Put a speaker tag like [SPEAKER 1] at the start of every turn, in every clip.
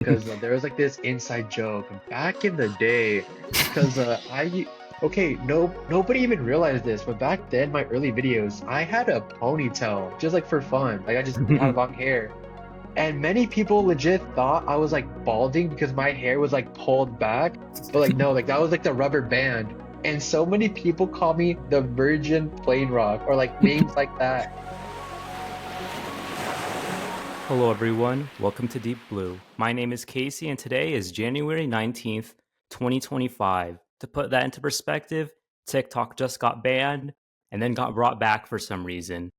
[SPEAKER 1] because there was like this inside joke back in the day. Because okay, nobody even realized this, but back then, my early videos, I had a ponytail just like for fun. Like I just had long hair. And many people legit thought I was like balding because my hair was like pulled back. But like no, like that was like the rubber band. And so many people call me the Virgin Plain Rock or like names like that.
[SPEAKER 2] Hello, everyone. Welcome to Deep Blue. My name is Casey, and today is January 19th, 2025. To put that into perspective, TikTok just got banned and then got brought back for some reason.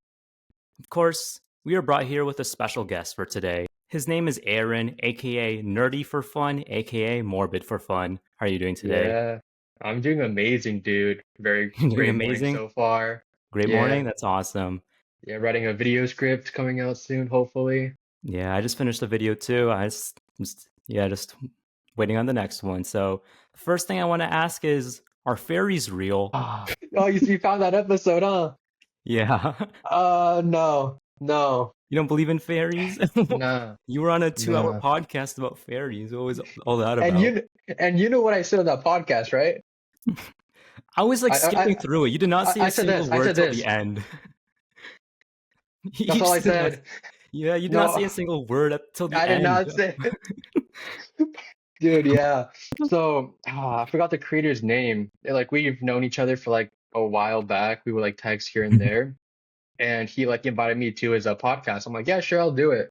[SPEAKER 2] Of course, we are brought here with a special guest for today. His name is Aaron, aka Nerdy for Fun, aka Morbid for Fun. How are you doing today?
[SPEAKER 1] Yeah, I'm doing amazing, dude. Very
[SPEAKER 2] You doing
[SPEAKER 1] great morning
[SPEAKER 2] amazing?
[SPEAKER 1] so far.
[SPEAKER 2] Great morning.
[SPEAKER 1] Yeah,
[SPEAKER 2] That's awesome.
[SPEAKER 1] yeah, writing a video script coming out soon, hopefully.
[SPEAKER 2] Yeah, I just finished the video too. Just waiting on the next one. So, the first thing I want to ask is, are fairies real?
[SPEAKER 1] Ah, oh, you found that episode, huh?
[SPEAKER 2] Yeah.
[SPEAKER 1] No, no,
[SPEAKER 2] You don't believe in fairies?
[SPEAKER 1] nah,
[SPEAKER 2] You were on a 2 hour
[SPEAKER 1] nah.
[SPEAKER 2] podcast about fairies. What was all that
[SPEAKER 1] And
[SPEAKER 2] about?
[SPEAKER 1] you know what I said on that podcast, right?
[SPEAKER 2] I was like
[SPEAKER 1] I I
[SPEAKER 2] skipping through it. You did not say
[SPEAKER 1] I
[SPEAKER 2] a
[SPEAKER 1] said
[SPEAKER 2] single
[SPEAKER 1] this. I
[SPEAKER 2] word
[SPEAKER 1] said
[SPEAKER 2] till the
[SPEAKER 1] this.
[SPEAKER 2] end.
[SPEAKER 1] That's
[SPEAKER 2] You
[SPEAKER 1] all I
[SPEAKER 2] just did not.
[SPEAKER 1] said.
[SPEAKER 2] Yeah, you did not say
[SPEAKER 1] No,
[SPEAKER 2] a single word up till the
[SPEAKER 1] I did
[SPEAKER 2] end.
[SPEAKER 1] not say. Dude, yeah. So, I forgot the creator's name. Like we've known each other for like a while back. We would like text here and there. And he like invited me to his podcast. I'm like, yeah, sure, I'll do it.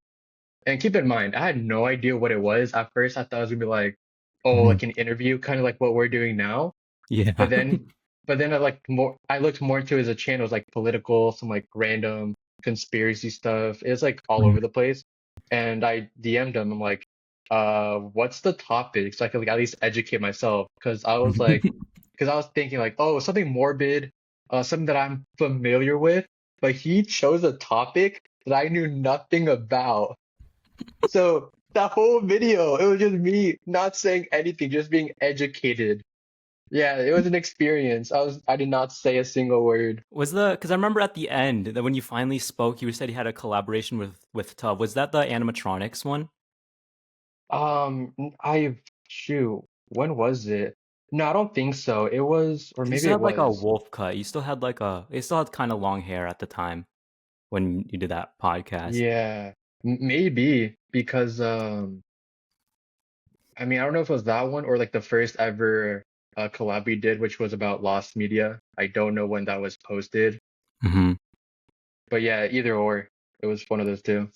[SPEAKER 1] And keep in mind, I had no idea what it was. At first, I thought it was gonna be like, oh,
[SPEAKER 2] Mhm.
[SPEAKER 1] like an interview, kind of like what we're doing now. But
[SPEAKER 2] Yeah.
[SPEAKER 1] then, but then I looked more into his channel. It was like political, some like random conspiracy stuff. It's like all over the place. And I DM'd him. I'm like, what's the topic? So I could like at least educate myself. Because I was thinking like, oh, something morbid, something that I'm familiar with. But he chose a topic that I knew nothing about. So that whole video, it was just me not saying anything, just being educated. Yeah, it was an experience. I did not say a single word.
[SPEAKER 2] Because I remember at the end that when you finally spoke, you said you had a collaboration with Tub. Was that the animatronics one?
[SPEAKER 1] I shoot, when was it? No, I don't think so. It was, or
[SPEAKER 2] Because you
[SPEAKER 1] maybe
[SPEAKER 2] still
[SPEAKER 1] it
[SPEAKER 2] had like a
[SPEAKER 1] was.
[SPEAKER 2] wolf cut. You still had kind of long hair at the time when you did that podcast.
[SPEAKER 1] Yeah, maybe because I mean, I don't know if it was that one or like the first ever collab we did, which was about lost media. I don't know when that was posted,
[SPEAKER 2] hmm
[SPEAKER 1] but yeah, either or, it was one of those two.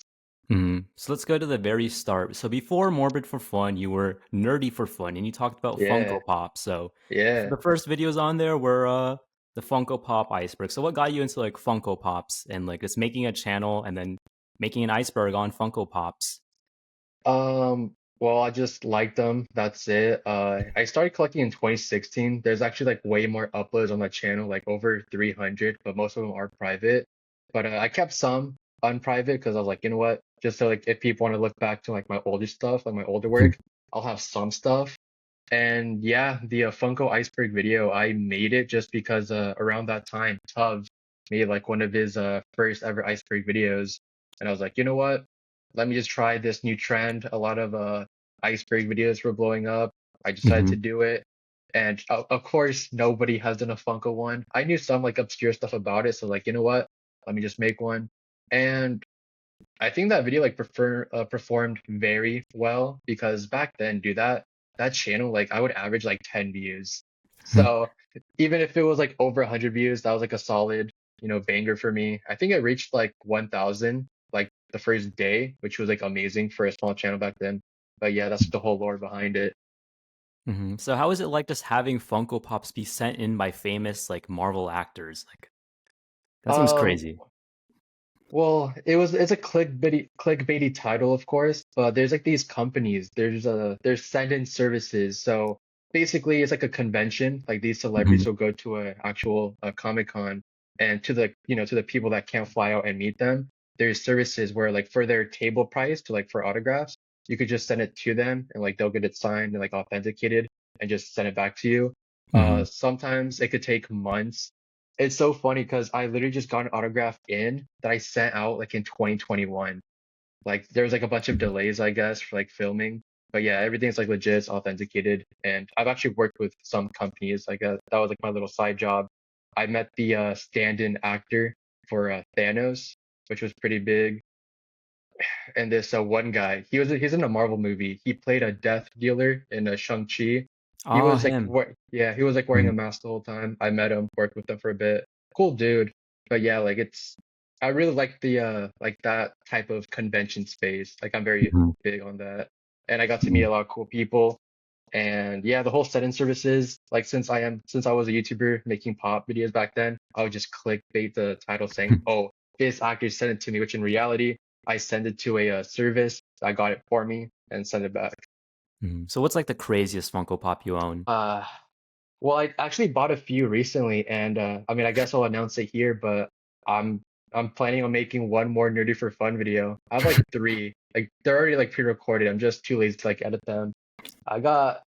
[SPEAKER 2] So let's go to the very start. So before Morbid for Fun, you were Nerdy for Fun, and you talked about
[SPEAKER 1] Yeah,
[SPEAKER 2] Funko Pop. So
[SPEAKER 1] yeah.
[SPEAKER 2] the first videos on there were the Funko Pop iceberg. So what got you into like Funko Pops and like just making a channel and then making an iceberg on Funko Pops?
[SPEAKER 1] Well, I just liked them. That's it. I started collecting in 2016. There's actually like way more uploads on the channel, like over 300, but most of them are private. But I kept some unprivate because I was like, you know what? Just so like if people want to look back to like my older stuff, like my older work, I'll have some stuff. And yeah, the Funko Iceberg video, I made it just because around that time, Tuv made like one of his first ever iceberg videos, and I was like, you know what? Let me just try this new trend. A lot of iceberg videos were blowing up. I decided to
[SPEAKER 2] hmm
[SPEAKER 1] do it, and of course, nobody has done a Funko one. I knew some like obscure stuff about it, so like, you know what? Let me just make one. And I think that video like performed very well because back then, dude, that channel like I would average like 10 views. So even if it was like over 100 views, that was like a solid, banger for me. I think it reached like 1,000 like the first day, which was like amazing for a small channel back then. But yeah, that's the whole lore behind it.
[SPEAKER 2] So how is it like just having Funko Pops be sent in by famous like Marvel actors? Like that seems
[SPEAKER 1] Um,
[SPEAKER 2] crazy.
[SPEAKER 1] Well, it's a clickbaity title, of course, but there's like these companies. There's send-in services. So basically, it's like a convention. Like these celebrities will go to a actual Comic-Con, and to the people that can't fly out and meet them, there's services where like for their table price to like for autographs, you could just send it to them and like they'll get it signed and like authenticated and just send it back to you.
[SPEAKER 2] hmm
[SPEAKER 1] Sometimes it could take months. It's so funny because I literally just got an autograph in that I sent out like in 2021. Like there was like a bunch of delays, I guess, for like filming. But yeah, everything's like legit, it's authenticated. And I've actually worked with some companies. Like that was like my little side job. I met the stand-in actor for Thanos, which was pretty big. And this one guy, he's in a Marvel movie. He played a death dealer in a Shang-Chi. He
[SPEAKER 2] Oh,
[SPEAKER 1] was like
[SPEAKER 2] him.
[SPEAKER 1] yeah, he was like wearing a
[SPEAKER 2] Mhm.
[SPEAKER 1] mask the whole time. I met him, worked with him for a bit. Cool dude. But yeah, like I really like the like that type of convention space. Like I'm very
[SPEAKER 2] Mhm.
[SPEAKER 1] big on that. And I got to meet
[SPEAKER 2] Mhm.
[SPEAKER 1] a lot of cool people. And yeah, the whole set-in services, like since I was a YouTuber making pop videos back then, I would just clickbait the title saying, "Oh, this actor sent it to me," which in reality, I send it to a service that got it for me and send it back.
[SPEAKER 2] Mhm. So what's like the craziest Funko Pop you own?
[SPEAKER 1] Uh, well, I actually bought a few recently, and I mean, I guess I'll announce it here, but I'm I'm planning on making one more nerdy for fun video. I have like three, like they're already like pre-recorded. I'm just too lazy to like edit them. I got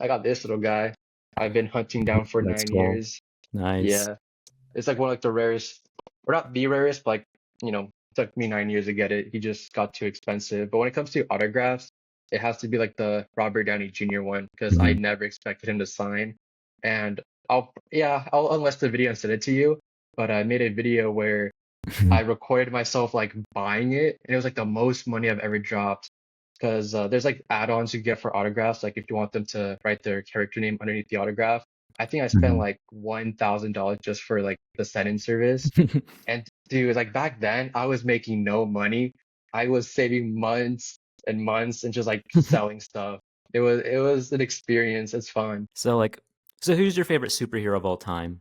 [SPEAKER 1] I got this little guy I've been hunting down for
[SPEAKER 2] That's
[SPEAKER 1] nine
[SPEAKER 2] cool.
[SPEAKER 1] years.
[SPEAKER 2] Nice.
[SPEAKER 1] Yeah, it's like one of like the rarest, or not the rarest, but like it took me 9 years to get it. He just got too expensive. But when it comes to autographs, it has to be like the Robert Downey Jr. one because I
[SPEAKER 2] Mhm.
[SPEAKER 1] never expected him to sign. And I'll unlist the video and send it to you. But I made a video where I recorded myself like buying it, and it was like the most money I've ever dropped. Because there's like add-ons you get for autographs, like if you want them to write their character name underneath the autograph. I think I spent
[SPEAKER 2] Mhm.
[SPEAKER 1] like $1,000 just for like the send-in service. And dude, like back then, I was making no money. I was saving months and months and just like selling stuff. It was an experience. It's fun.
[SPEAKER 2] So like, so who's your favorite superhero of all time?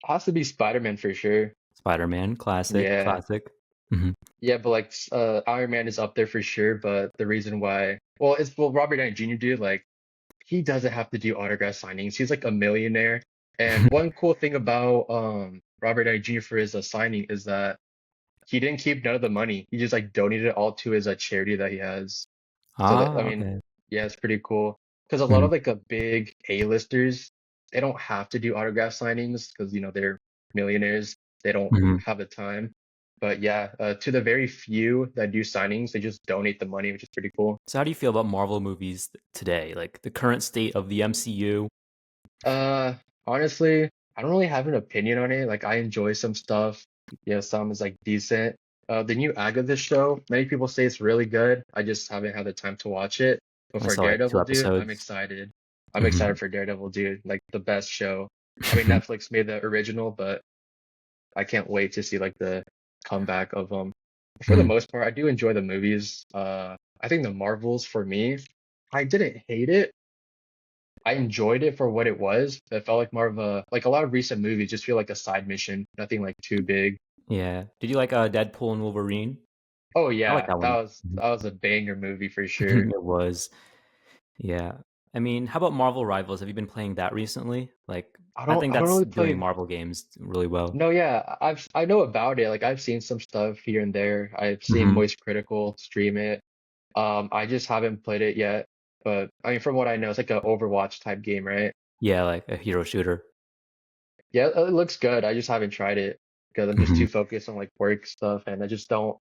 [SPEAKER 1] Has to be Spider-Man for sure.
[SPEAKER 2] Spider-Man, classic,
[SPEAKER 1] Yeah.
[SPEAKER 2] classic. Mhm.
[SPEAKER 1] Yeah, but like Iron Man is up there for sure, but the reason why, well, Robert Downey Jr. dude, like he doesn't have to do autograph signings. He's like a millionaire. And one cool thing about Robert Downey Jr. for his signing is that he didn't keep none of the money. He just like donated it all to his charity that he has. So that I
[SPEAKER 2] Ah,
[SPEAKER 1] mean,
[SPEAKER 2] okay.
[SPEAKER 1] yeah, it's pretty cool. Because a lot
[SPEAKER 2] Mhm.
[SPEAKER 1] of like a big A-listers, they don't have to do autograph signings because they're millionaires. They don't
[SPEAKER 2] Mhm.
[SPEAKER 1] have the time. But yeah, to the very few that do signings, they just donate the money, which is pretty cool.
[SPEAKER 2] So how do you feel about Marvel movies today? Like the current state of the MCU?
[SPEAKER 1] Uh, Honestly, I don't really have an opinion on it. Like I enjoy some stuff. Yeah, some is like decent. The new Agatha show, many people say it's really good. I just haven't had the time to watch it. But
[SPEAKER 2] I
[SPEAKER 1] for
[SPEAKER 2] saw like two
[SPEAKER 1] Daredevil, dude, I'm
[SPEAKER 2] episodes.
[SPEAKER 1] excited. I'm
[SPEAKER 2] Mhm.
[SPEAKER 1] excited for Daredevil, dude. Like the best show. I mean, Netflix made the original, but I can't wait to see like the comeback of them. For the
[SPEAKER 2] Mhm.
[SPEAKER 1] most part, I do enjoy the movies. I think the Marvels for me, I didn't hate it. I enjoyed it for what it was. It felt like more of a lot of recent movies just feel like a side mission, nothing like too big.
[SPEAKER 2] Yeah. Did you like Deadpool and Wolverine?
[SPEAKER 1] Oh
[SPEAKER 2] I like
[SPEAKER 1] yeah,
[SPEAKER 2] that
[SPEAKER 1] that
[SPEAKER 2] one.
[SPEAKER 1] was
[SPEAKER 2] Mhm.
[SPEAKER 1] that was a banger movie for sure.
[SPEAKER 2] It was. Yeah. I mean, how about Marvel Rivals? Have you been playing that recently? Like, I think
[SPEAKER 1] I don't
[SPEAKER 2] that's
[SPEAKER 1] really
[SPEAKER 2] doing
[SPEAKER 1] play.
[SPEAKER 2] Marvel games really well.
[SPEAKER 1] No, yeah, I know about it. Like I've seen some stuff here and there. I've seen
[SPEAKER 2] Hmm.
[SPEAKER 1] Moist Critical stream it. I just haven't played it yet. But I mean, from what I know, it's like a Overwatch type game, right?
[SPEAKER 2] Yeah, like a hero shooter.
[SPEAKER 1] Yeah, it looks good. I just haven't tried it because I'm just
[SPEAKER 2] Hmm.
[SPEAKER 1] too focused on like work stuff, and I just don't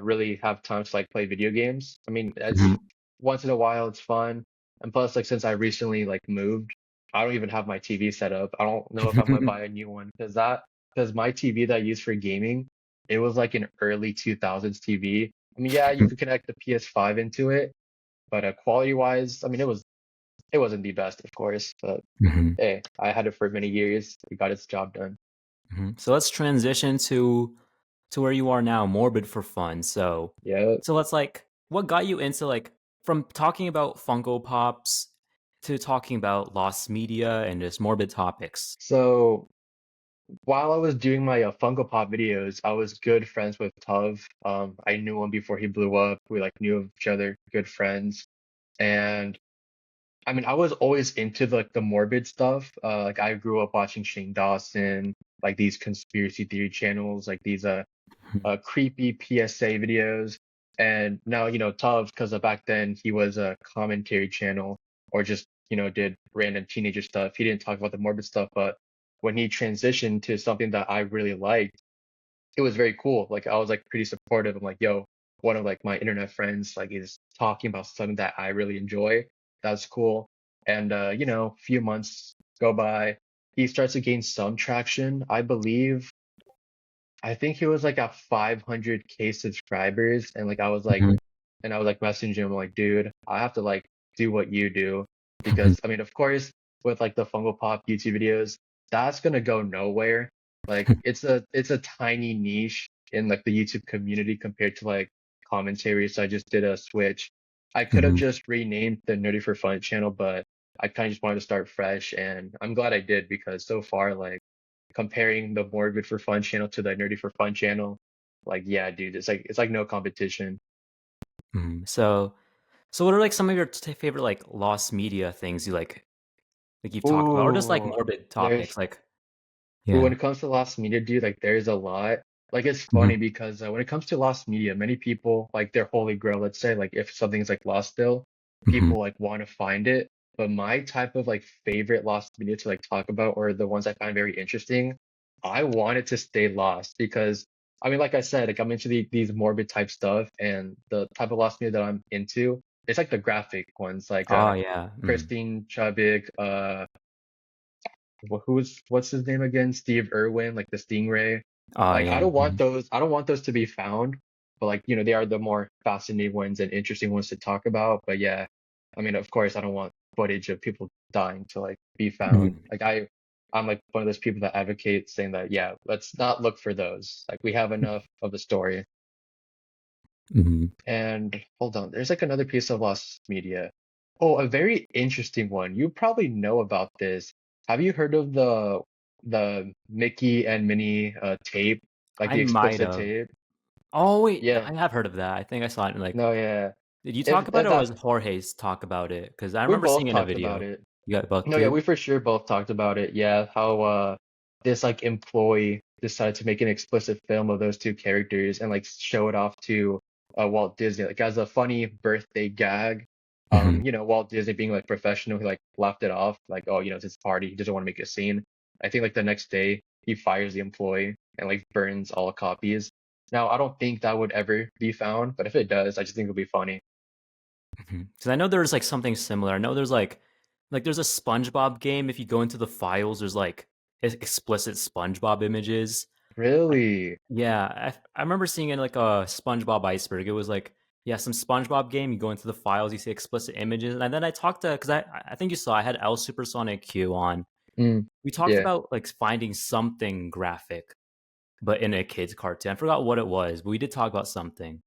[SPEAKER 1] really have time to like play video games. I mean, it's
[SPEAKER 2] Hmm.
[SPEAKER 1] once in a while it's fun. And plus, like since I recently like moved, I don't even have my TV set up. I don't know if I'm gonna buy a new one because my TV that I use for gaming, it was like an early 2000s TV. I mean, yeah, you could connect the PS5 into it, but quality wise, I mean, it wasn't the best, of course. But
[SPEAKER 2] Hmm.
[SPEAKER 1] hey, I had it for many years. It got its job done.
[SPEAKER 2] Hmm. So let's transition to where you are now, Morbid for Fun. So,
[SPEAKER 1] Yeah.
[SPEAKER 2] so let's like, what got you into like from talking about Funko Pops to talking about lost media and just morbid topics?
[SPEAKER 1] So while I was doing my Funko Pop videos, I was good friends with Tov. I knew him before he blew up. We like knew of each other, good friends. And I mean, I was always into like the morbid stuff. Like I grew up watching Shane Dawson, like these conspiracy theory channels, like these creepy PSA videos. And now, Tov, because back then he was a commentary channel or just, did random teenager stuff. He didn't talk about the morbid stuff, but when he transitioned to something that I really liked, it was very cool. Like I was like pretty supportive. I'm like, yo, one of like my internet friends like is talking about something that I really enjoy. That's cool. And few months go by, he starts to gain some traction. I think he was like at 500K subscribers, and
[SPEAKER 2] Mhm.
[SPEAKER 1] I was like messaging him like, dude, I have to like do what you do because I mean, of course, with like the Funko Pop YouTube videos, that's gonna go nowhere. Like it's a tiny niche in like the YouTube community compared to like commentary. So I just did a switch. I could have
[SPEAKER 2] Mhm.
[SPEAKER 1] just renamed the Nerdy for Fun channel, but I kind of just wanted to start fresh, and I'm glad I did because so far like comparing the Morbid for Fun channel to the Nerdy for Fun channel, like yeah, dude, it's like no competition.
[SPEAKER 2] Mhm. So what are like some of your favorite like lost media things you like you've talked about, or just like
[SPEAKER 1] Ooh,
[SPEAKER 2] morbid
[SPEAKER 1] there's
[SPEAKER 2] topics? Like,
[SPEAKER 1] when
[SPEAKER 2] yeah.
[SPEAKER 1] it comes to lost media, dude, like there's a lot. Like it's
[SPEAKER 2] Mhm.
[SPEAKER 1] funny because when it comes to lost media, many people like their holy grail. Let's say like if something's like lost still,
[SPEAKER 2] Mhm.
[SPEAKER 1] people like want to find it. But my type of like favorite lost media to like talk about, or the ones I find very interesting, I want it to stay lost because I mean, like I said, like I'm into these morbid type stuff, and the type of lost media that I'm into, it's like the graphic ones, like
[SPEAKER 2] Oh yeah. Mhm.
[SPEAKER 1] Christine Chubbuck, what's his name again? Steve Irwin, like the Stingray.
[SPEAKER 2] Oh
[SPEAKER 1] Like
[SPEAKER 2] yeah. Mhm.
[SPEAKER 1] I don't want those to be found, but like, they are the more fascinating ones and interesting ones to talk about. But yeah, I mean, of course, I don't want footage of people dying to like be found.
[SPEAKER 2] Mhm.
[SPEAKER 1] Like I'm like one of those people that advocate saying that, yeah, let's not look for those. Like we have enough of the story.
[SPEAKER 2] Mhm.
[SPEAKER 1] And hold on, there's like another piece of lost media. Oh, a very interesting one. You probably know about this. Have you heard of the Mickey and Minnie tape, like
[SPEAKER 2] I
[SPEAKER 1] the
[SPEAKER 2] might
[SPEAKER 1] explicit
[SPEAKER 2] have.
[SPEAKER 1] tape?
[SPEAKER 2] Oh wait,
[SPEAKER 1] Yeah.
[SPEAKER 2] I have heard of that. I think I saw it in like.
[SPEAKER 1] No, yeah.
[SPEAKER 2] Did you talk about
[SPEAKER 1] If
[SPEAKER 2] it, or
[SPEAKER 1] that
[SPEAKER 2] was Jorge's talk about it? Because I
[SPEAKER 1] We
[SPEAKER 2] remember seeing
[SPEAKER 1] both
[SPEAKER 2] it in a
[SPEAKER 1] talked about
[SPEAKER 2] video.
[SPEAKER 1] it.
[SPEAKER 2] You got both
[SPEAKER 1] No, yeah,
[SPEAKER 2] too.
[SPEAKER 1] we for sure both talked about it. Yeah, how this like employee decided to make an explicit film of those two characters and like show it off to Walt Disney like as a funny birthday gag.
[SPEAKER 2] Mhm.
[SPEAKER 1] Walt Disney being like professional, he like laughed it off, like, oh, it's his party, he doesn't want to make a scene. I think like the next day he fires the employee and like burns all copies. Now, I don't think that would ever be found, but if it does, I just think it'll be funny.
[SPEAKER 2] Because I know there's like something similar. I know there's like there's a SpongeBob game. If you go into the files, there's like explicit SpongeBob images.
[SPEAKER 1] Really?
[SPEAKER 2] Yeah, I remember seeing it in like a SpongeBob iceberg. It was like, yeah, some SpongeBob game. You go into the files, you see explicit images, and then I talked to because I think you saw I had L Supersonic Q on.
[SPEAKER 1] Mm,
[SPEAKER 2] We talked
[SPEAKER 1] yeah.
[SPEAKER 2] about like finding something graphic, but in a kid's cartoon. I forgot what it was, but we did talk about something.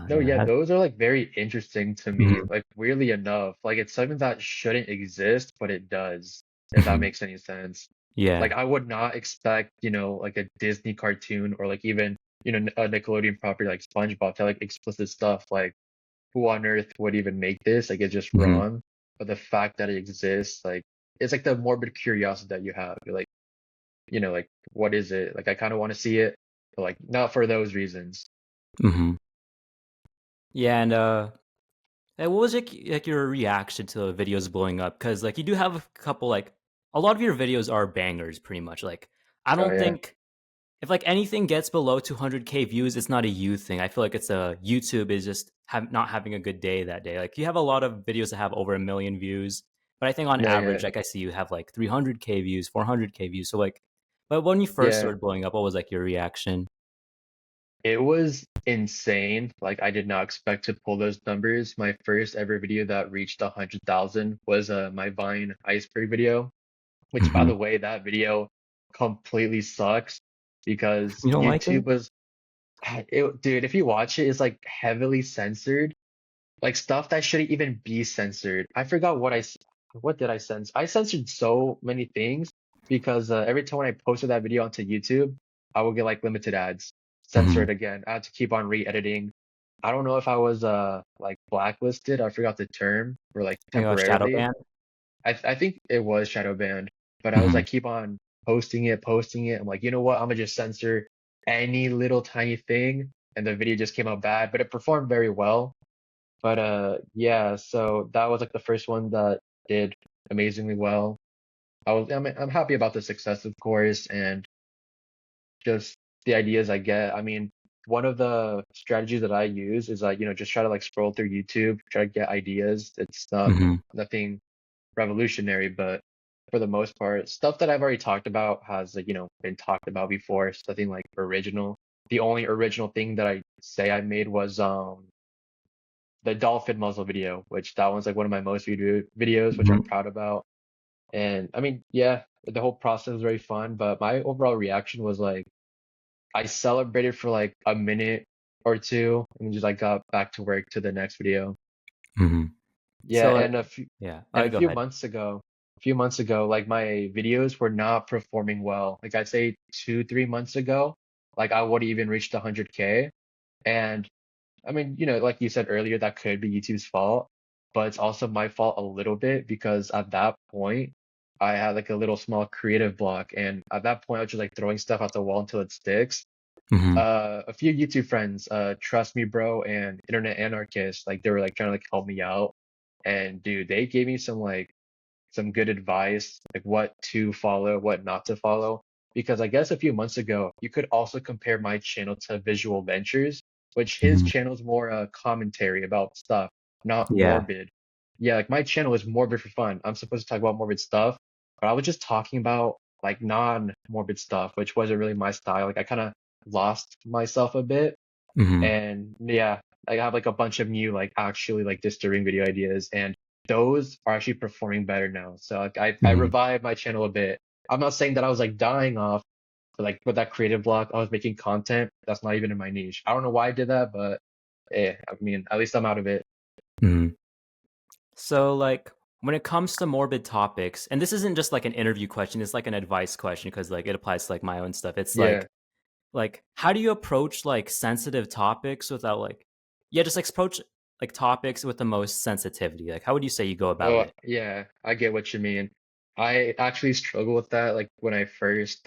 [SPEAKER 1] No, yeah,
[SPEAKER 2] Yeah.
[SPEAKER 1] those are like very interesting to me.
[SPEAKER 2] Mhm.
[SPEAKER 1] Like weirdly enough, like it's something that shouldn't exist, but it does, if that
[SPEAKER 2] Mhm.
[SPEAKER 1] makes any sense. Like
[SPEAKER 2] Yeah.
[SPEAKER 1] I would not expect, like a Disney cartoon or like even, a Nickelodeon property like SpongeBob to like explicit stuff. Like who on earth would even make this? Like it's just
[SPEAKER 2] Mhm.
[SPEAKER 1] wrong. But the fact that it exists, like it's like the morbid curiosity that you have. You're like, like what is it? Like I kind of want to see it, but like not for those reasons.
[SPEAKER 2] Mhm. Yeah, and what was like your reaction to the videos blowing up? Because like you do have a couple like a lot of your videos are bangers, pretty much. Like I
[SPEAKER 1] Oh
[SPEAKER 2] don't
[SPEAKER 1] yeah.
[SPEAKER 2] think if like anything gets below 200K views, it's not a you thing. I feel like it's a YouTube is just not having a good day that day. Like you have a lot of videos that have over a million views, but I think on
[SPEAKER 1] No,
[SPEAKER 2] average,
[SPEAKER 1] yeah.
[SPEAKER 2] like I see you have like 300K views, 400K views. So like, but when you first
[SPEAKER 1] Yeah.
[SPEAKER 2] started blowing up, what was like your reaction?
[SPEAKER 1] It was insane. Like I did not expect to pull those numbers. My first ever video that reached 100,000 was my Vine iceberg video, which by
[SPEAKER 2] Hmm.
[SPEAKER 1] the way, that video completely sucks because
[SPEAKER 2] You don't like
[SPEAKER 1] YouTube
[SPEAKER 2] it?
[SPEAKER 1] was dude, if you watch it, it's like heavily censored, like stuff that shouldn't even be censored. I forgot what did I censor? I censored so many things because every time when I posted that video onto YouTube, I would get like limited ads, censor
[SPEAKER 2] Hmm.
[SPEAKER 1] it again. I had to keep on re-editing. I don't know if I was like blacklisted. I forgot the term, or like
[SPEAKER 2] Like a shadow
[SPEAKER 1] temporarily.
[SPEAKER 2] ban?
[SPEAKER 1] I think it was shadow banned, but I was
[SPEAKER 2] Hmm.
[SPEAKER 1] like keep on posting it. I'm like, you know what? I'm gonna just censor any little tiny thing, and the video just came out bad, but it performed very well. But yeah, so that was like the first one that did amazingly well. I'm happy about the success, of course, and just the ideas I get. I mean, one of the strategies that I use is like, just try to like scroll through YouTube, try to get ideas. It's not
[SPEAKER 2] Hmm.
[SPEAKER 1] nothing revolutionary, but for the most part, stuff that I've already talked about has like, been talked about before. It's nothing like original. The only original thing that I say I made was the dolphin muzzle video, which that one's like one of my most viewed videos, which I'm
[SPEAKER 2] Hmm.
[SPEAKER 1] proud about. And I mean, yeah, the whole process was very fun, but my overall reaction was like I celebrated for like a minute or two and just like got back to work to the next video.
[SPEAKER 2] Hmm.
[SPEAKER 1] Yeah,
[SPEAKER 2] So like,
[SPEAKER 1] and a few
[SPEAKER 2] yeah. All
[SPEAKER 1] and
[SPEAKER 2] right,
[SPEAKER 1] a
[SPEAKER 2] go
[SPEAKER 1] few
[SPEAKER 2] ahead.
[SPEAKER 1] months ago, like my videos were not performing well. Like I'd say 2, 3 months ago, like I would even reached 100K. And I mean, like you said earlier, that could be YouTube's fault, but it's also my fault a little bit because at that point, I had like a little small creative block, and at that point, I was just like throwing stuff at the wall until it sticks.
[SPEAKER 2] Hmm.
[SPEAKER 1] A few YouTube friends, Trust Me Bro and Internet Anarchist, like they were like trying to like help me out, and dude, they gave me some good advice, like what to follow, what not to follow. Because I guess a few months ago, you could also compare my channel to Visual Ventures, which his
[SPEAKER 2] Hmm.
[SPEAKER 1] channel is more commentary about stuff, not
[SPEAKER 2] Yeah.
[SPEAKER 1] morbid. Yeah, like my channel is morbid for fun. I'm supposed to talk about morbid stuff, but I was just talking about like non-morbid stuff, which wasn't really my style. Like I kind of lost myself a bit.
[SPEAKER 2] Hmm.
[SPEAKER 1] And yeah, I have like a bunch of new like actually like disturbing video ideas, and those are actually performing better now. So like I
[SPEAKER 2] Hmm.
[SPEAKER 1] revived my channel a bit. I'm not saying that I was like dying off, but like with that creative block, I was making content that's not even in my niche. I don't know why I did that, but I mean, at least I'm out of it.
[SPEAKER 2] Hmm. So like when it comes to morbid topics, and this isn't just like an interview question, it's like an advice question because like it applies to like my own stuff. It's
[SPEAKER 1] Yeah.
[SPEAKER 2] like how do you approach like sensitive topics without like yeah, just like approach like topics with the most sensitivity. Like how would you say you go about
[SPEAKER 1] Oh,
[SPEAKER 2] it?
[SPEAKER 1] yeah, I get what you mean. I actually struggle with that, like when I first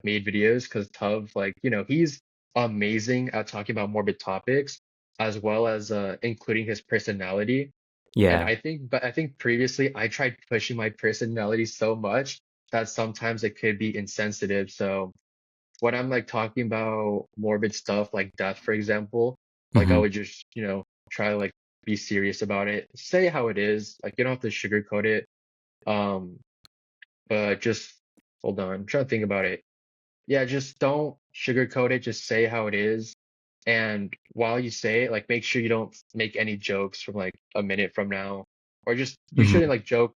[SPEAKER 1] made videos, because Tuv, like, he's amazing at talking about morbid topics, as well as including his personality. And
[SPEAKER 2] Yeah.
[SPEAKER 1] but I think previously I tried pushing my personality so much that sometimes it could be insensitive. So when I'm like talking about morbid stuff like death, for example, like I
[SPEAKER 2] Hmm.
[SPEAKER 1] would just, try to like be serious about it, say how it is. Like you don't have to sugarcoat it. Um, but just hold on, I'm trying to think about it. Yeah, just don't sugarcoat it, just say how it is. And while you say it, like make sure you don't make any jokes from like a minute from now. Or just you shouldn't
[SPEAKER 2] Hmm.
[SPEAKER 1] like joke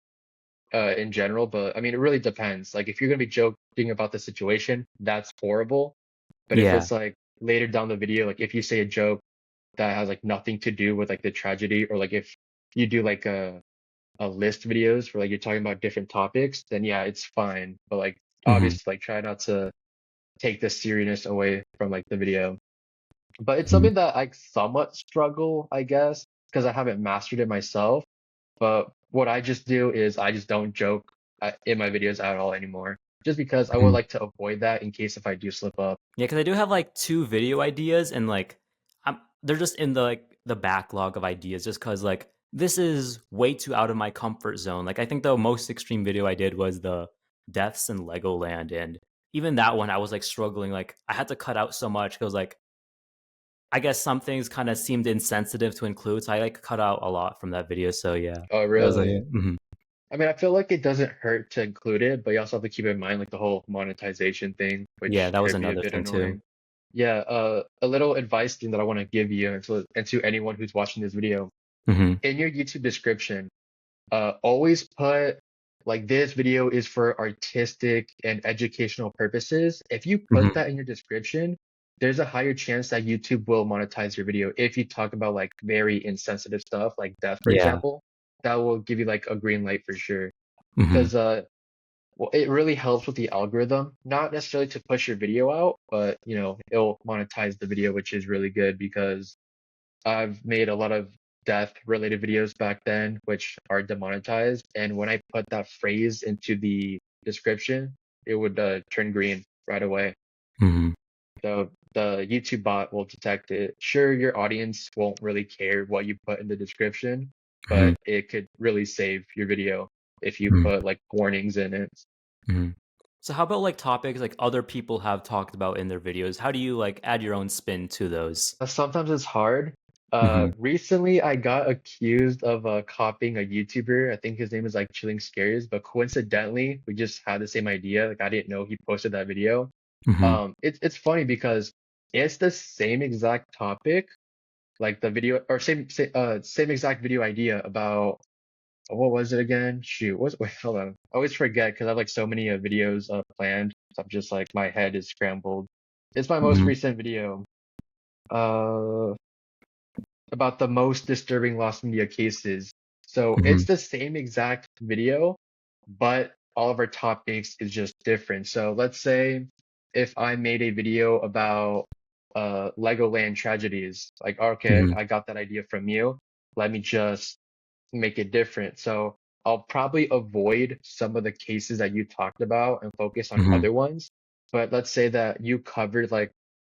[SPEAKER 1] in general, but I mean it really depends. Like if you're gonna be joking about the situation, that's horrible. But if
[SPEAKER 2] Yeah.
[SPEAKER 1] it's like later down the video, like if you say a joke that has like nothing to do with like the tragedy, or like if you do like a list videos where like you're talking about different topics, then yeah, it's fine. But like
[SPEAKER 2] Hmm.
[SPEAKER 1] obviously like try not to take the seriousness away from like the video. But it's
[SPEAKER 2] Hmm.
[SPEAKER 1] something that I somewhat struggle, I guess, because I haven't mastered it myself. But what I just do is I just don't joke in my videos at all anymore, just because I would
[SPEAKER 2] Hmm.
[SPEAKER 1] like to avoid that in case if I do slip up.
[SPEAKER 2] Yeah, because I do have like two video ideas, and like they're just in the like the backlog of ideas, just because like this is way too out of my comfort zone. Like I think the most extreme video I did was the deaths in Legoland, and even that one I was like struggling. Like I had to cut out so much because like I guess some things kind of seemed insensitive to include, so I like cut out a lot from that video. So yeah,
[SPEAKER 1] Oh,
[SPEAKER 2] that was like
[SPEAKER 1] really?
[SPEAKER 2] mhm.
[SPEAKER 1] I mean, I feel like it doesn't hurt to include it, but you also have to keep in mind like the whole monetization thing,
[SPEAKER 2] Yeah,
[SPEAKER 1] which
[SPEAKER 2] that was
[SPEAKER 1] could be a
[SPEAKER 2] another
[SPEAKER 1] bit
[SPEAKER 2] thing too.
[SPEAKER 1] annoying. Yeah, a little advice thing that I want to give you and to anyone who's watching this video.
[SPEAKER 2] Hmm.
[SPEAKER 1] In your YouTube description, always put like this video is for artistic and educational purposes. If you put
[SPEAKER 2] Hmm.
[SPEAKER 1] that in your description, there's a higher chance that YouTube will monetize your video. If you talk about like very insensitive stuff like death, for
[SPEAKER 2] Yeah.
[SPEAKER 1] example, that will give you like a green light for sure.
[SPEAKER 2] Hmm.
[SPEAKER 1] Because well, it really helps with the algorithm, not necessarily to push your video out, but it'll monetize the video, which is really good because I've made a lot of death related videos back then, which are demonetized. And when I put that phrase into the description, it would turn green right away.
[SPEAKER 2] Hmm.
[SPEAKER 1] So the YouTube bot will detect it. Sure, your audience won't really care what you put in the description,
[SPEAKER 2] Hmm.
[SPEAKER 1] but it could really save your video if you
[SPEAKER 2] Hmm.
[SPEAKER 1] put like warnings in it.
[SPEAKER 2] Hmm. So how about like topics like other people have talked about in their videos? How do you like add your own spin to those?
[SPEAKER 1] Sometimes it's hard.
[SPEAKER 2] Mhm.
[SPEAKER 1] Recently I got accused of copying a YouTuber. I think his name is like Chilling Scares, but coincidentally, we just had the same idea. Like I didn't know he posted that video.
[SPEAKER 2] Mhm.
[SPEAKER 1] It's funny because it's the same exact topic, like the video or same exact video idea about what was it again? Shoot, wait, hold on. I always forget because I have like so many videos planned. So I'm just like my head is scrambled. It's my most
[SPEAKER 2] Mhm.
[SPEAKER 1] recent video. Uh, about the most disturbing lost media cases. So it's
[SPEAKER 2] Mhm.
[SPEAKER 1] the same exact video, but all of our topics is just different. So let's say if I made a video about Legoland tragedies, like okay,
[SPEAKER 2] Mhm.
[SPEAKER 1] I got that idea from you. Let me just make it different. So I'll probably avoid some of the cases that you talked about and focus on
[SPEAKER 2] Mhm.
[SPEAKER 1] other ones. But let's say that you covered like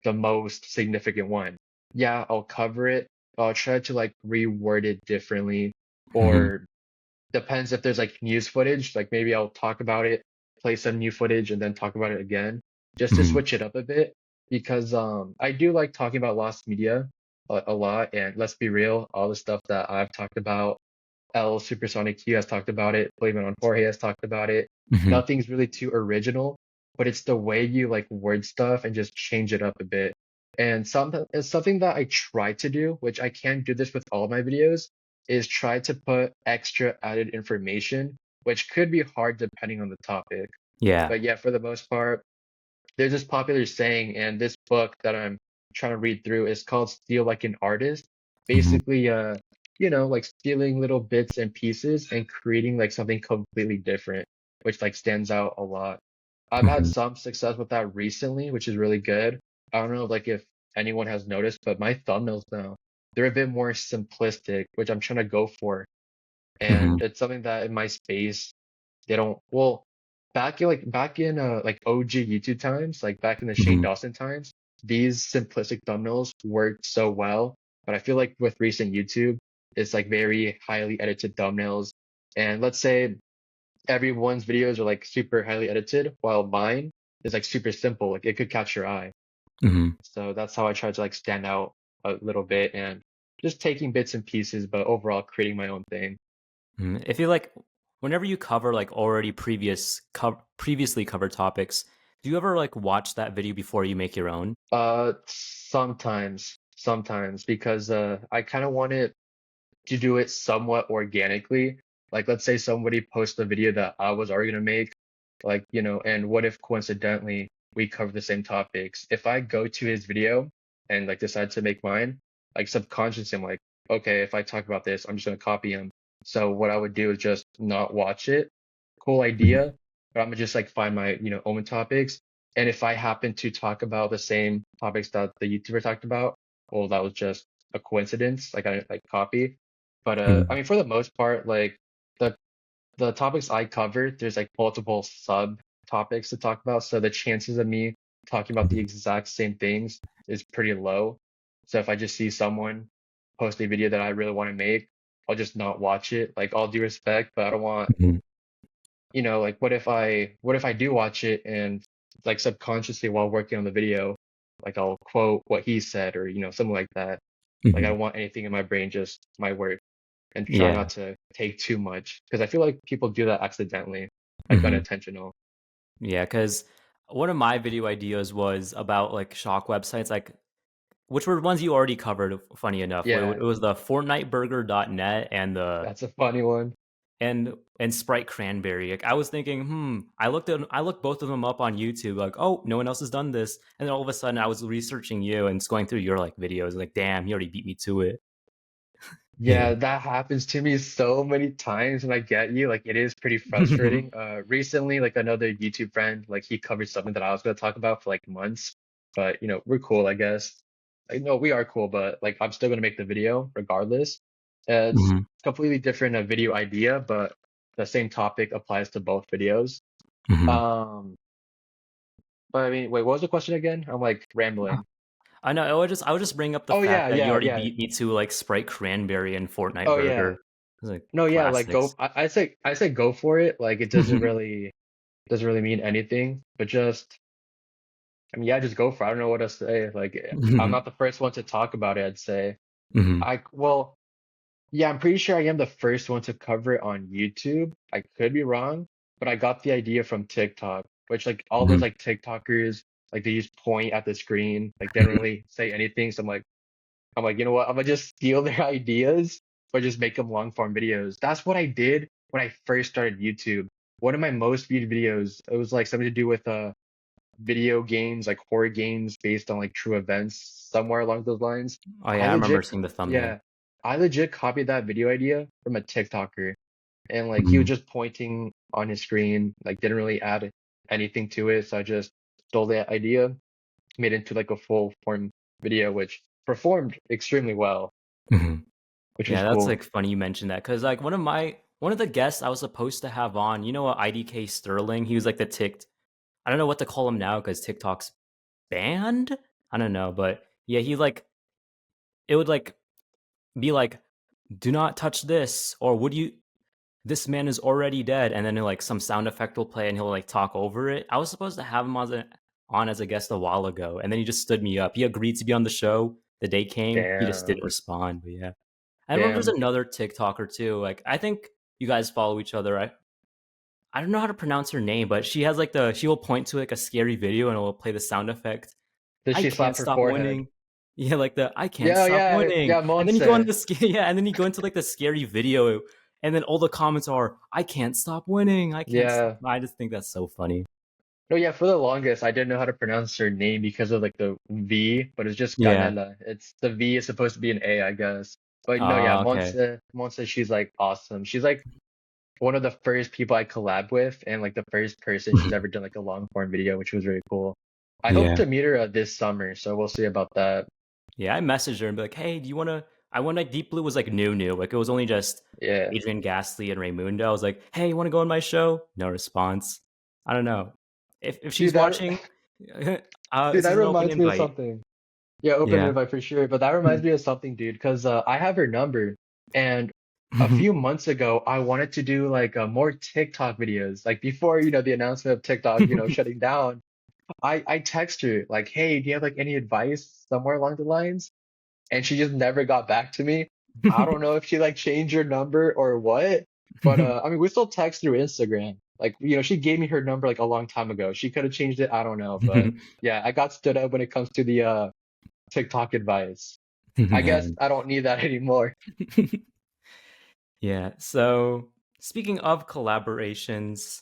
[SPEAKER 1] the most significant one. Yeah, I'll cover it. I'll try to like reword it differently,
[SPEAKER 2] Mhm.
[SPEAKER 1] or depends if there's like news footage. Like maybe I'll talk about it, play some new footage, and then talk about it again, just to
[SPEAKER 2] Mhm.
[SPEAKER 1] switch it up a bit. Because I do like talking about lost media a lot, and let's be real, all the stuff that I've talked about L Supersonic Q has talked about it. Blame It on Jorge has talked about it.
[SPEAKER 2] Mhm.
[SPEAKER 1] Nothing's really too original, but it's the way you like word stuff and just change it up a bit. And something it's something that I try to do, which I can't do this with all of my videos, is try to put extra added information, which could be hard depending on the topic.
[SPEAKER 2] Yeah.
[SPEAKER 1] But yeah, for the most part, there's this popular saying, and this book that I'm trying to read through is called Steal Like an Artist.
[SPEAKER 2] Mhm.
[SPEAKER 1] Basically, like stealing little bits and pieces and creating like something completely different, which like stands out a lot. I've had
[SPEAKER 2] Mhm.
[SPEAKER 1] some success with that recently, which is really good. I don't know like if anyone has noticed, but my thumbnails now, they're a bit more simplistic, which I'm trying to go for.
[SPEAKER 2] Mhm.
[SPEAKER 1] And it's something that in my space they don't well back in like OG YouTube times, like back in the Shane
[SPEAKER 2] Mhm.
[SPEAKER 1] Dawson times, these simplistic thumbnails worked so well. But I feel like with recent YouTube, it's like very highly edited thumbnails. And let's say everyone's videos are like super highly edited, while mine is like super simple. Like it could catch your eye.
[SPEAKER 2] Mhm.
[SPEAKER 1] So that's how I try to like stand out a little bit and just taking bits and pieces, but overall creating my own thing.
[SPEAKER 2] Mhm. If you like, whenever you cover like already previously covered topics, do you ever like watch that video before you make your own?
[SPEAKER 1] Sometimes, because I kind of wanted to do it somewhat organically. Like, let's say somebody posts a video that I was already gonna make, like, and what if coincidentally we cover the same topics? If I go to his video and like decide to make mine, like subconsciously, I'm like, okay, if I talk about this, I'm just gonna copy him. So what I would do is just not watch it. Cool
[SPEAKER 2] Mhm.
[SPEAKER 1] idea, but I'm gonna just like find my, own topics. And if I happen to talk about the same topics that the YouTuber talked about, well, that was just a coincidence. Like I didn't like copy. But I
[SPEAKER 2] Mhm.
[SPEAKER 1] mean, for the most part, like the the topics I covered, there's like multiple sub topics to talk about. So the chances of me talking about the
[SPEAKER 2] Mhm.
[SPEAKER 1] exact same things is pretty low. So if I just see someone post a video that I really want to make, I'll just not watch it. Like all due respect, but I don't want,
[SPEAKER 2] Mhm.
[SPEAKER 1] like what if I do watch it and like subconsciously while working on the video, like I'll quote what he said or something like that. Like I
[SPEAKER 2] Mhm.
[SPEAKER 1] don't want anything in my brain, just my work and try
[SPEAKER 2] Yeah.
[SPEAKER 1] not to take too much because I feel like people do that accidentally, like
[SPEAKER 2] Mhm.
[SPEAKER 1] unintentional.
[SPEAKER 2] Yeah, because one of my video ideas was about like shock websites, like which were ones you already covered. Funny enough,
[SPEAKER 1] Yeah,
[SPEAKER 2] it was the FortniteBurger.net and the
[SPEAKER 1] that's a funny one.
[SPEAKER 2] and Sprite Cranberry. Like I was thinking, I looked both of them up on YouTube. Like, oh, no one else has done this. And then all of a sudden, I was researching you and just going through your like videos. Like, damn, you already beat me to it.
[SPEAKER 1] Yeah, that happens to me so many times and I get you. Like it is pretty frustrating. Recently, like another YouTube friend, like he covered something that I was gonna talk about for like months, but we're cool, I guess. Like, no, we are cool, but like I'm still gonna make the video regardless. It's
[SPEAKER 2] Mhm.
[SPEAKER 1] completely different video idea, but the same topic applies to both videos.
[SPEAKER 2] Mhm.
[SPEAKER 1] Um, but I mean, wait, what was the question again? I'm like rambling.
[SPEAKER 2] I know. I would just bring up the
[SPEAKER 1] Oh
[SPEAKER 2] fact
[SPEAKER 1] yeah,
[SPEAKER 2] that you
[SPEAKER 1] yeah,
[SPEAKER 2] already
[SPEAKER 1] yeah.
[SPEAKER 2] beat me to like Sprite Cranberry and Fortnite
[SPEAKER 1] Oh
[SPEAKER 2] Burger.
[SPEAKER 1] yeah.
[SPEAKER 2] It was like
[SPEAKER 1] No, yeah, like
[SPEAKER 2] classics.
[SPEAKER 1] go. I say go for it. Like it doesn't really. doesn't really mean anything, but just I mean, yeah, just go for it. I don't know what else to say. Like, I'm
[SPEAKER 2] Mhm.
[SPEAKER 1] not the first one to talk about it, I'd say.
[SPEAKER 2] Mhm.
[SPEAKER 1] Well, yeah, I'm pretty sure I am the first one to cover it on YouTube. I could be wrong, but I got the idea from TikTok, which like all those
[SPEAKER 2] Mhm.
[SPEAKER 1] like TikTokers, like they just point at the screen, like they don't really say anything. So I'm like, you know what? I'm gonna just steal their ideas, but just make them long form videos. That's what I did when I first started YouTube. One of my most viewed videos, it was like something to do with video games, like horror games based on like true events, somewhere along those lines.
[SPEAKER 2] Oh
[SPEAKER 1] I
[SPEAKER 2] yeah, I remember
[SPEAKER 1] legit,
[SPEAKER 2] seeing the thumbnail.
[SPEAKER 1] yeah, I legit copied that video idea from a TikToker, and like he was
[SPEAKER 2] Mhm.
[SPEAKER 1] just pointing on his screen, like didn't really add anything to it. So I just stole that idea, made it into like a full form video, which performed extremely well,
[SPEAKER 2] Mhm.
[SPEAKER 1] which was
[SPEAKER 2] Yeah, that's
[SPEAKER 1] cool.
[SPEAKER 2] like funny you mentioned that because like one of the guests I was supposed to have on, you know what, IDK Sterling, he was like the ticked. I don't know what to call him now because TikTok's banned. I don't know, but yeah, he like it would like be like, "Do not touch this," or "Would you? This man is already dead," and then like some sound effect will play and he'll like talk over it. I was supposed to have him on as a guest a while ago, and then he just stood me up. He agreed to be on the show. The day came, he just didn't
[SPEAKER 1] Damn,
[SPEAKER 2] respond. But yeah, I remember there's
[SPEAKER 1] damn.
[SPEAKER 2] another TikToker too. Like I think you guys follow each other. I don't know how to pronounce her name, but she has like she will point to like a scary video and it will play the sound effect.
[SPEAKER 1] Did
[SPEAKER 2] I
[SPEAKER 1] she
[SPEAKER 2] can't
[SPEAKER 1] slap her
[SPEAKER 2] stop
[SPEAKER 1] forehead?
[SPEAKER 2] winning. Yeah, like the I can't
[SPEAKER 1] Yeah,
[SPEAKER 2] stop
[SPEAKER 1] yeah,
[SPEAKER 2] winning.
[SPEAKER 1] yeah,
[SPEAKER 2] And then you go on
[SPEAKER 1] Monse.
[SPEAKER 2] yeah, and then you go into like the scary video and then all the comments are I can't stop winning. I can't stop.
[SPEAKER 1] Yeah.
[SPEAKER 2] I just think that's so funny.
[SPEAKER 1] No, yeah, for the longest, I didn't know how to pronounce her name because of like the V, but it's just
[SPEAKER 2] Yeah.
[SPEAKER 1] Canela. It's the V is supposed to be an A, I guess. But no, yeah,
[SPEAKER 2] Okay.
[SPEAKER 1] Monse, she's like awesome. She's like one of the first people I collab with, and like the first person she's
[SPEAKER 2] Mhm.
[SPEAKER 1] ever done like a long form video, which was really cool. I hope
[SPEAKER 2] Yeah.
[SPEAKER 1] to meet her this summer, so we'll see about that.
[SPEAKER 2] Yeah, I messaged her and be like, "Hey, do you want to?" I when like Deep Blue was like new, like it was only just
[SPEAKER 1] Yeah,
[SPEAKER 2] Adrian Gasly and Raymundo. I was like, "Hey, you want to go on my show?" No response. I don't know if she's
[SPEAKER 1] dude,
[SPEAKER 2] watching.
[SPEAKER 1] dude,
[SPEAKER 2] This
[SPEAKER 1] that
[SPEAKER 2] is an open
[SPEAKER 1] reminds me of
[SPEAKER 2] invite.
[SPEAKER 1] something. Yeah, open
[SPEAKER 2] Yeah.
[SPEAKER 1] invite for sure. But that reminds me of something, dude, because I have her number, and a
[SPEAKER 2] Mhm.
[SPEAKER 1] few months ago, I wanted to do like more TikTok videos. Like before, the announcement of TikTok, shutting down. I text her like, "Hey, do you have like any advice somewhere along the lines?" And she just never got back to me. I don't know if she like changed her number or what, but I mean, we still text through Instagram. Like, she gave me her number like a long time ago. She could have changed it. I don't know, but yeah, I got stood up when it comes to the TikTok advice. I guess
[SPEAKER 2] Man.
[SPEAKER 1] I don't need that anymore.
[SPEAKER 2] Yeah. So speaking of collaborations,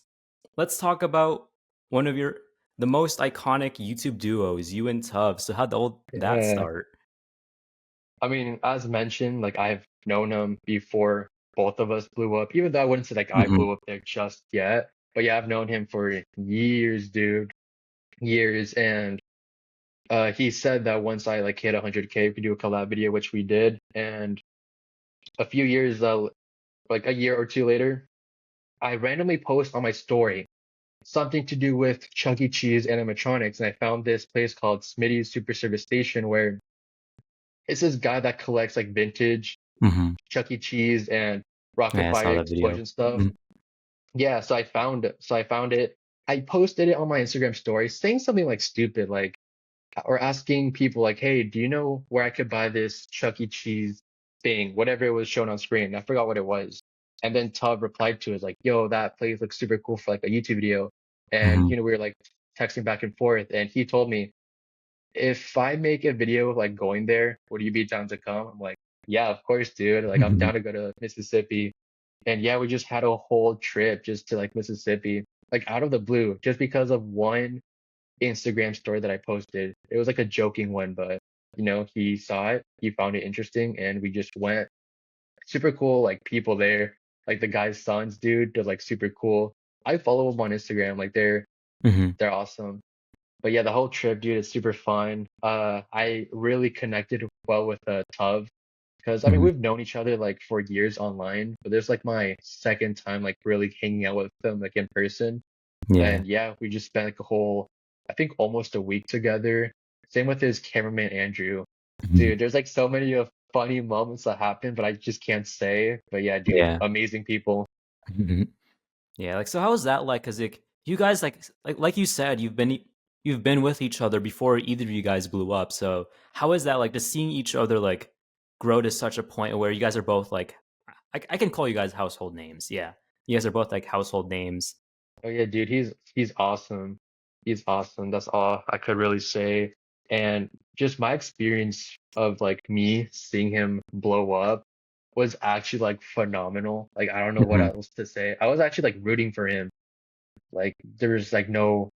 [SPEAKER 2] let's talk about one of the most iconic YouTube duos, you and Tuv. So how'd all that
[SPEAKER 1] Yeah.
[SPEAKER 2] start?
[SPEAKER 1] I mean, as mentioned, like I've known him before both of us blew up, even though I wouldn't say like I
[SPEAKER 2] Mhm.
[SPEAKER 1] blew up there just yet. But yeah, I've known him for years, dude. Years. And he said that once I like hit 100K, we could do a collab video, which we did. And a few years, like a year or two later, I randomly post on my story something to do with Chuck E. Cheese animatronics, and I found this place called Smitty's Super Service Station where it's this guy that collects like vintage
[SPEAKER 2] Mhm.
[SPEAKER 1] Chuck E. Cheese and
[SPEAKER 2] Yeah,
[SPEAKER 1] rocket
[SPEAKER 2] I saw
[SPEAKER 1] fire
[SPEAKER 2] that video.
[SPEAKER 1] explosion stuff.
[SPEAKER 2] Mhm.
[SPEAKER 1] Yeah, so I found it. I posted it on my Instagram story saying something like stupid, like or asking people like, "Hey, do you know where I could buy this Chuck E. Cheese thing?" Whatever it was shown on screen. I forgot what it was. And then Tub replied to it like, "Yo, that place looks super cool for like a YouTube video." And
[SPEAKER 2] Mhm.
[SPEAKER 1] we were like texting back and forth, and he told me, "If I make a video of like going there, would you be down to come?" I'm like, "Yeah, of course, dude. Like I'm
[SPEAKER 2] Mhm.
[SPEAKER 1] down to go to Mississippi." And yeah, we just had a whole trip just to like Mississippi, like out of the blue, just because of one Instagram story that I posted. It was like a joking one, but he saw it, he found it interesting, and we just went. Super cool, like people there, like the guy's sons, dude, they're like super cool. I follow them on Instagram, like
[SPEAKER 2] Mhm.
[SPEAKER 1] they're awesome. But yeah, the whole trip, dude, is super fun. I really connected well with Tuv because I mean
[SPEAKER 2] Mhm.
[SPEAKER 1] we've known each other like for years online, but this like my second time like really hanging out with them like in person.
[SPEAKER 2] Yeah.
[SPEAKER 1] And yeah, we just spent like a whole, I think almost a week together. Same with his cameraman Andrew.
[SPEAKER 2] Mhm.
[SPEAKER 1] Dude, there's like so many funny moments that happen, but I just can't say. But yeah, dude,
[SPEAKER 2] Yeah.
[SPEAKER 1] amazing people.
[SPEAKER 2] Mhm. Yeah, like so how was that like? Cause like you guys like you said, you've been with each other before either of you guys blew up. So how is that like just seeing each other like grow to such a point where you guys are both like I can call you guys household names. Yeah. You guys are both like household names.
[SPEAKER 1] Oh yeah, dude, he's awesome. He's awesome. That's all I could really say. And just my experience of like me seeing him blow up was actually like phenomenal. Like I don't know what
[SPEAKER 2] Hmm.
[SPEAKER 1] else to say. I was actually like rooting for him. Like there's like no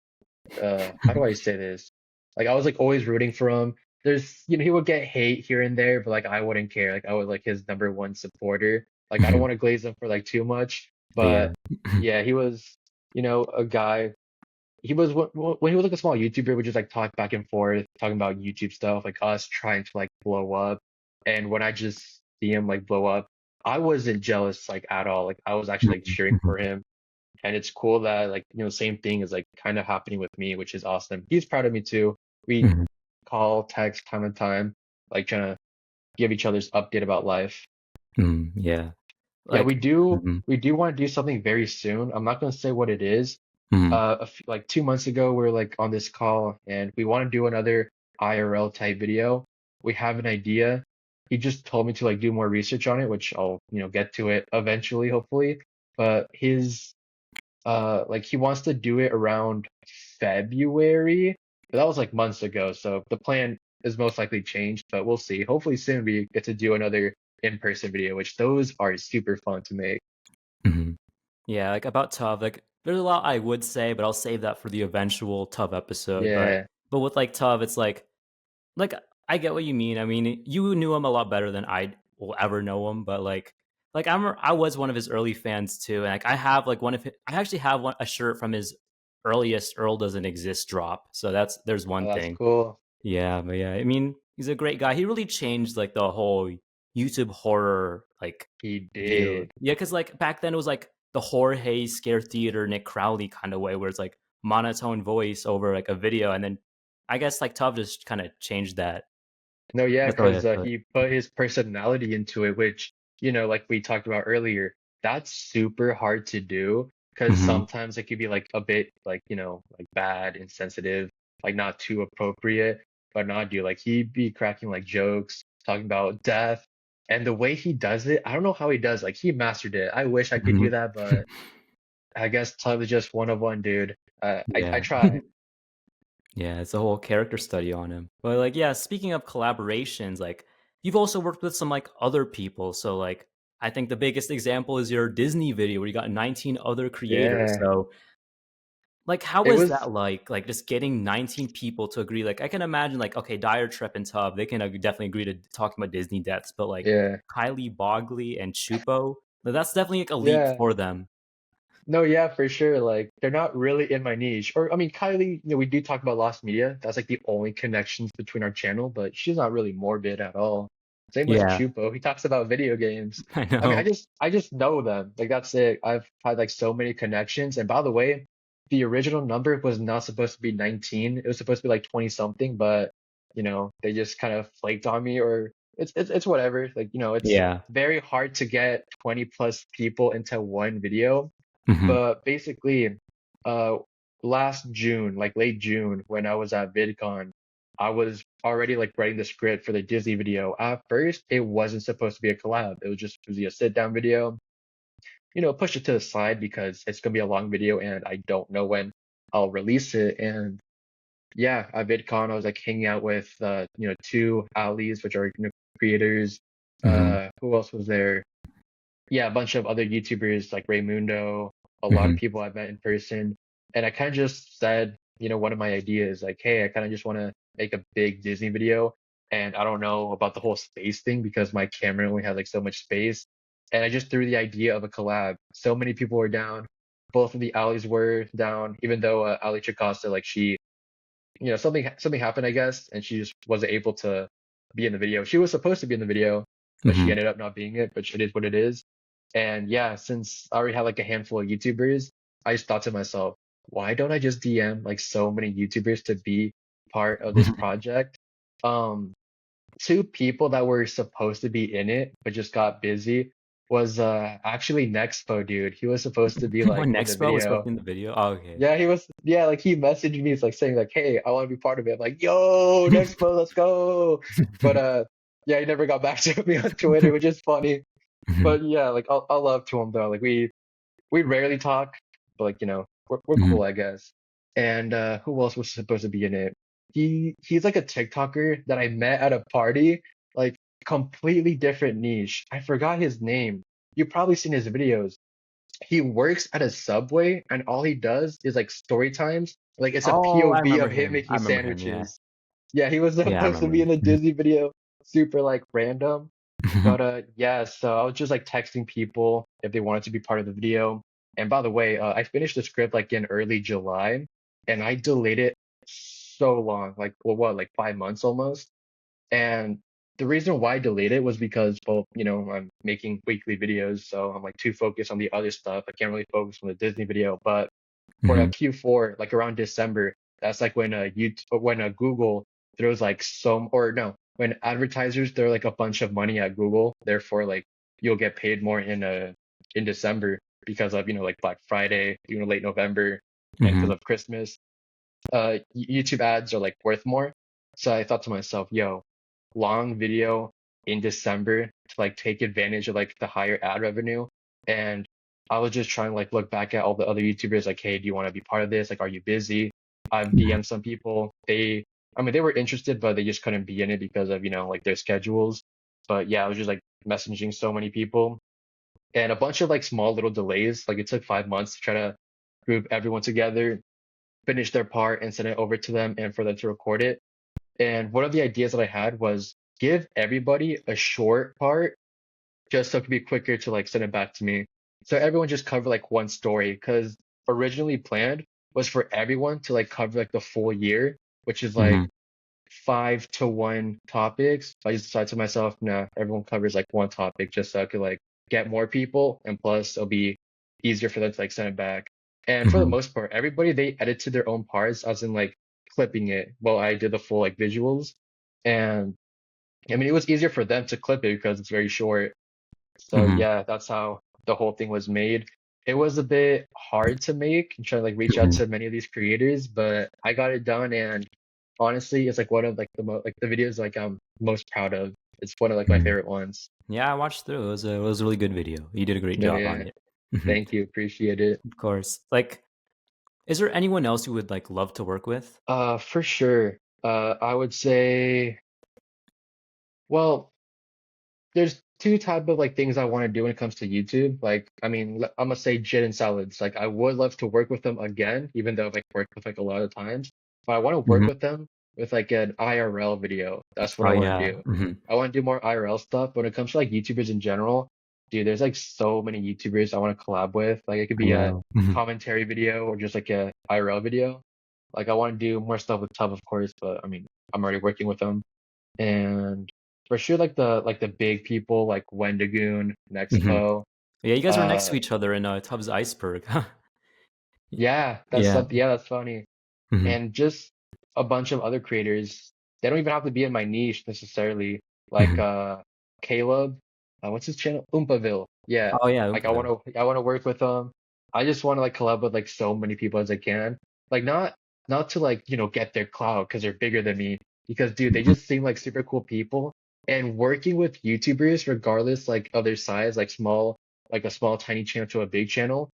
[SPEAKER 1] how do I say this? Like I was like always rooting for him. There's he would get hate here and there, but like I wouldn't care. Like I was like his number one supporter. Like I don't want to glaze him for like too much,
[SPEAKER 2] Yeah.
[SPEAKER 1] but yeah, he was a guy. He was when he was like a small YouTuber, we just like talk back and forth, talking about YouTube stuff, like us trying to like blow up. And when I just see him like blow up, I wasn't jealous like at all. Like I was actually like cheering
[SPEAKER 2] Mhm.
[SPEAKER 1] for him. And it's cool that like, same thing is like kind of happening with me, which is awesome. He's proud of me too. We
[SPEAKER 2] Mhm.
[SPEAKER 1] call, text time and time, like trying to give each other's update about life.
[SPEAKER 2] Yeah.
[SPEAKER 1] Yeah,
[SPEAKER 2] Like mhm.
[SPEAKER 1] we do want to do something very soon. I'm not going to say what it is.
[SPEAKER 2] Mhm.
[SPEAKER 1] Like 2 months ago, we were like on this call and we want to do another IRL type video. We have an idea. He just told me to like do more research on it, which I'll, get to it eventually, hopefully. But like he wants to do it around February, but that was like months ago. So the plan is most likely changed, but we'll see. Hopefully soon we get to do another in-person video, which those are super fun to make.
[SPEAKER 2] Mhm. Yeah, like about Tov, like there's a lot I would say, but I'll save that for the eventual Tov episode.
[SPEAKER 1] Yeah,
[SPEAKER 2] But with like Tov, it's like I get what you mean. I mean, you knew him a lot better than I will ever know him, but I was one of his early fans too, and like I have like I actually have a shirt from his earliest Earl Doesn't Exist drop. So there's
[SPEAKER 1] oh,
[SPEAKER 2] one
[SPEAKER 1] that's
[SPEAKER 2] thing.
[SPEAKER 1] cool.
[SPEAKER 2] Yeah, but yeah, I mean, he's a great guy. He really changed like the whole YouTube horror like
[SPEAKER 1] He
[SPEAKER 2] view.
[SPEAKER 1] did.
[SPEAKER 2] Yeah, because like back then it was like the Jorge Scare Theater Nick Crowley kind of way, where it's like monotone voice over like a video, and then I guess like Tubb just kind of changed that.
[SPEAKER 1] No, yeah,
[SPEAKER 2] That's the way I
[SPEAKER 1] because
[SPEAKER 2] put it.
[SPEAKER 1] he put his personality into it, which, like we talked about earlier, that's super hard to do because
[SPEAKER 2] Hmm.
[SPEAKER 1] sometimes it could be like a bit like, like bad, insensitive, like not too appropriate, but not do like he'd be cracking like jokes, talking about death. And the way he does it, I don't know how he does, like he mastered it. I wish I could
[SPEAKER 2] Hmm.
[SPEAKER 1] do that, but I guess Tub is just one of one, dude. I
[SPEAKER 2] Yeah.
[SPEAKER 1] try.
[SPEAKER 2] Yeah, it's a whole character study on him. But like, yeah, speaking of collaborations, like you've also worked with some like other people. So like, I think the biggest example is your Disney video where you got 19 other creators.
[SPEAKER 1] Yeah.
[SPEAKER 2] So like, how
[SPEAKER 1] It
[SPEAKER 2] was
[SPEAKER 1] was
[SPEAKER 2] that like just getting 19 people to agree? Like, I can imagine like, okay, Dire Trip and Tub, they can definitely agree to talking about Disney deaths, but like
[SPEAKER 1] yeah.
[SPEAKER 2] Kylie Bogley and Chupo, that's definitely like a leap
[SPEAKER 1] Yeah.
[SPEAKER 2] for them.
[SPEAKER 1] No, yeah, for sure. Like they're not really in my niche. Or I mean, Kylie, we do talk about Lost Media. That's like the only connections between our channel, but she's not really morbid at all. Same with
[SPEAKER 2] Yeah,
[SPEAKER 1] Chupo. He talks about video games.
[SPEAKER 2] I
[SPEAKER 1] I mean,
[SPEAKER 2] know.
[SPEAKER 1] I just know them. Like that's it. I've had like so many connections. And by the way, the original number was not supposed to be 19. It was supposed to be like 20 something, but they just kind of flaked on me or it's whatever. Like, it's
[SPEAKER 2] Yeah.
[SPEAKER 1] very hard to get 20 plus people into one video.
[SPEAKER 2] Hmm.
[SPEAKER 1] But basically, uh, last June, like late June, when I was at Vidcon, I was already like writing the script for the Disney video. At first, it wasn't supposed to be a collab. It was a sit down video. Push it to the side because it's gonna be a long video and I don't know when I'll release it. And yeah, at VidCon, I was like hanging out with two Alis, which are creators.
[SPEAKER 2] Hmm.
[SPEAKER 1] Who else was there? Yeah, a bunch of other YouTubers like Raymundo, a lot
[SPEAKER 2] Hmm.
[SPEAKER 1] of people I've met in person. And I kind of just said, one of my ideas, like, hey, I kind of just want to make a big Disney video. And I don't know about the whole space thing because my camera only had like so much space. And I just threw the idea of a collab. So many people were down. Both of the alleys were down, even though Ali Chakasta, like she, something happened, I guess, and she just wasn't able to be in the video. She was supposed to be in the video, but she
[SPEAKER 2] Hmm.
[SPEAKER 1] ended up not being it, but it is what it is. And yeah, since I already have like a handful of YouTubers, I just thought to myself, why don't I just DM like so many YouTubers to be part of this
[SPEAKER 2] Hmm.
[SPEAKER 1] project? Um, Two people that were supposed to be in it but just got busy. was actually Nexpo, dude. He was supposed to be
[SPEAKER 2] When
[SPEAKER 1] like in the
[SPEAKER 2] Nexpo was supposed
[SPEAKER 1] video.
[SPEAKER 2] to be in the video. Oh, okay.
[SPEAKER 1] Yeah, he was. Yeah, like he messaged me, it's like saying like, "Hey, I want to be part of it." I'm like, "Yo, Nexpo, let's go!" But yeah, he never got back to me on Twitter, which is funny.
[SPEAKER 2] Mhm,
[SPEAKER 1] But yeah, like I'll love to him though. Like we rarely talk, but like we're
[SPEAKER 2] mhm.
[SPEAKER 1] cool, I guess. And who else was supposed to be in it? He's like a TikToker that I met at a party, like completely different niche. I forgot his name. You've probably seen his videos. He works at a Subway, and all he does is like story times. Like it's a
[SPEAKER 2] Oh, I
[SPEAKER 1] POV
[SPEAKER 2] remember
[SPEAKER 1] of him
[SPEAKER 2] him. I
[SPEAKER 1] making
[SPEAKER 2] remember him. Yeah.
[SPEAKER 1] sandwiches. Yeah, he was
[SPEAKER 2] Yeah, I
[SPEAKER 1] supposed to
[SPEAKER 2] remember
[SPEAKER 1] be in
[SPEAKER 2] him.
[SPEAKER 1] the Disney video. Super like random.
[SPEAKER 2] Mhm,
[SPEAKER 1] But yeah, so I was just like texting people if they wanted to be part of the video. And by the way, I finished the script like in early July, and I delayed it so long, like well, what, like 5 months almost. And the reason why I delayed it was because, well, I'm making weekly videos, so I'm like too focused on the other stuff. I can't really focus on the Disney video. But for a
[SPEAKER 2] mhm.
[SPEAKER 1] Q4, like around December, that's like when Google throws like some, or no, when advertisers throw like a bunch of money at Google, therefore like you'll get paid more in December because of like Black Friday, late November, and because
[SPEAKER 2] Mhm,
[SPEAKER 1] of Christmas. YouTube ads are like worth more. So I thought to myself, yo, long video in December to like take advantage of like the higher ad revenue. And I was just trying to like look back at all the other YouTubers like, hey, do you want to be part of this? Like, are you busy? I've
[SPEAKER 2] mhm,
[SPEAKER 1] DM'd some people. I mean, they were interested, but they just couldn't be in it because of, like their schedules. But yeah, I was just like messaging so many people and a bunch of like small little delays. Like it took 5 months to try to group everyone together, finish their part and send it over to them and for them to record it. And one of the ideas that I had was give everybody a short part just so it could be quicker to like send it back to me. So everyone just cover like one story because originally planned was for everyone to like cover like the full year, which is like
[SPEAKER 2] mhm,
[SPEAKER 1] 5-to-1 topics. I just decided to myself, nah, everyone covers like one topic just so I could like get more people and plus it'll be easier for them to like send it back. And for the
[SPEAKER 2] mhm.
[SPEAKER 1] most part, everybody they edited their own parts, as in like clipping it while I did the full like visuals. And I mean it was easier for them to clip it because it's very short. So
[SPEAKER 2] Mhm,
[SPEAKER 1] yeah, that's how the whole thing was made. It was a bit hard to make and try to like reach out
[SPEAKER 2] mhm,
[SPEAKER 1] to many of these creators, but I got it done and honestly, it's like one of like the videos like I'm most proud of. It's one of like my
[SPEAKER 2] mhm.
[SPEAKER 1] favorite ones.
[SPEAKER 2] Yeah, I watched through. It was a really good video. You did a great
[SPEAKER 1] No,
[SPEAKER 2] job on
[SPEAKER 1] yeah.
[SPEAKER 2] it. Mhm.
[SPEAKER 1] Thank you. Appreciate it.
[SPEAKER 2] Of course. Like, is there anyone else you would like love to work with?
[SPEAKER 1] For sure. I would say, well, there's two type of like things I want to do when it comes to YouTube. Like, I mean, I'm gonna say Jit and Salads. Like, I would love to work with them again, even though I've like worked with like a lot of times. But I want to work
[SPEAKER 2] Mhm.
[SPEAKER 1] with them with like an IRL video. That's what
[SPEAKER 2] Oh
[SPEAKER 1] I want
[SPEAKER 2] yeah.
[SPEAKER 1] to do.
[SPEAKER 2] Mhm.
[SPEAKER 1] I want to do more IRL stuff. When it comes to like YouTubers in general, dude, there's like so many YouTubers I want to collab with. Like, it could
[SPEAKER 2] I
[SPEAKER 1] be a
[SPEAKER 2] know. Mhm.
[SPEAKER 1] commentary video or just like a IRL video. Like, I want to do more stuff with Tub, of course, but I mean, I'm already working with them. And for sure, like the big people like Wendigoon,
[SPEAKER 2] Mhm.
[SPEAKER 1] Nexpo.
[SPEAKER 2] Yeah, you guys were next to
[SPEAKER 1] Uh,
[SPEAKER 2] each other in Tubbs Iceberg.
[SPEAKER 1] yeah, that's
[SPEAKER 2] Yeah.
[SPEAKER 1] something. Yeah, that's funny.
[SPEAKER 2] Mhm.
[SPEAKER 1] And just a bunch of other creators. They don't even have to be in my niche necessarily. Like
[SPEAKER 2] Mhm.
[SPEAKER 1] Caleb, what's his channel? Oompaville. Yeah,
[SPEAKER 2] Oh yeah,
[SPEAKER 1] like I
[SPEAKER 2] Oompa.
[SPEAKER 1] want to I want to work with them. I just want to like collab with like so many people as I can. Like not to like get their clout because they're bigger than me. Because dude, they
[SPEAKER 2] Mhm.
[SPEAKER 1] just seem like super cool people. And working with YouTubers, regardless like of their size, like like a small tiny channel to a big channel,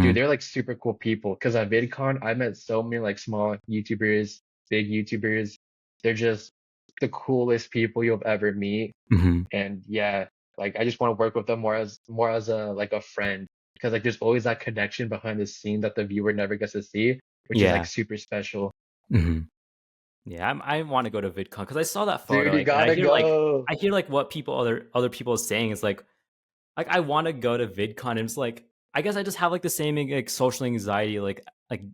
[SPEAKER 1] dude,
[SPEAKER 2] Mhm.
[SPEAKER 1] they're like super cool people. Because at VidCon, I met so many like small YouTubers, big YouTubers. They're just the coolest people you'll ever meet.
[SPEAKER 2] Mhm.
[SPEAKER 1] And yeah, like I just want to work with them more as a like a friend. Because like there's always that connection behind the scene that the viewer never gets to see, which is like
[SPEAKER 2] Yeah.
[SPEAKER 1] super special.
[SPEAKER 2] Mhm. Yeah, I want to go to VidCon because I saw that photo,
[SPEAKER 1] Dude, you
[SPEAKER 2] like, and I
[SPEAKER 1] gotta
[SPEAKER 2] hear like
[SPEAKER 1] go.
[SPEAKER 2] I hear like what people other people are saying is like I want to go to VidCon. And it's like I guess I just have like the same like social anxiety like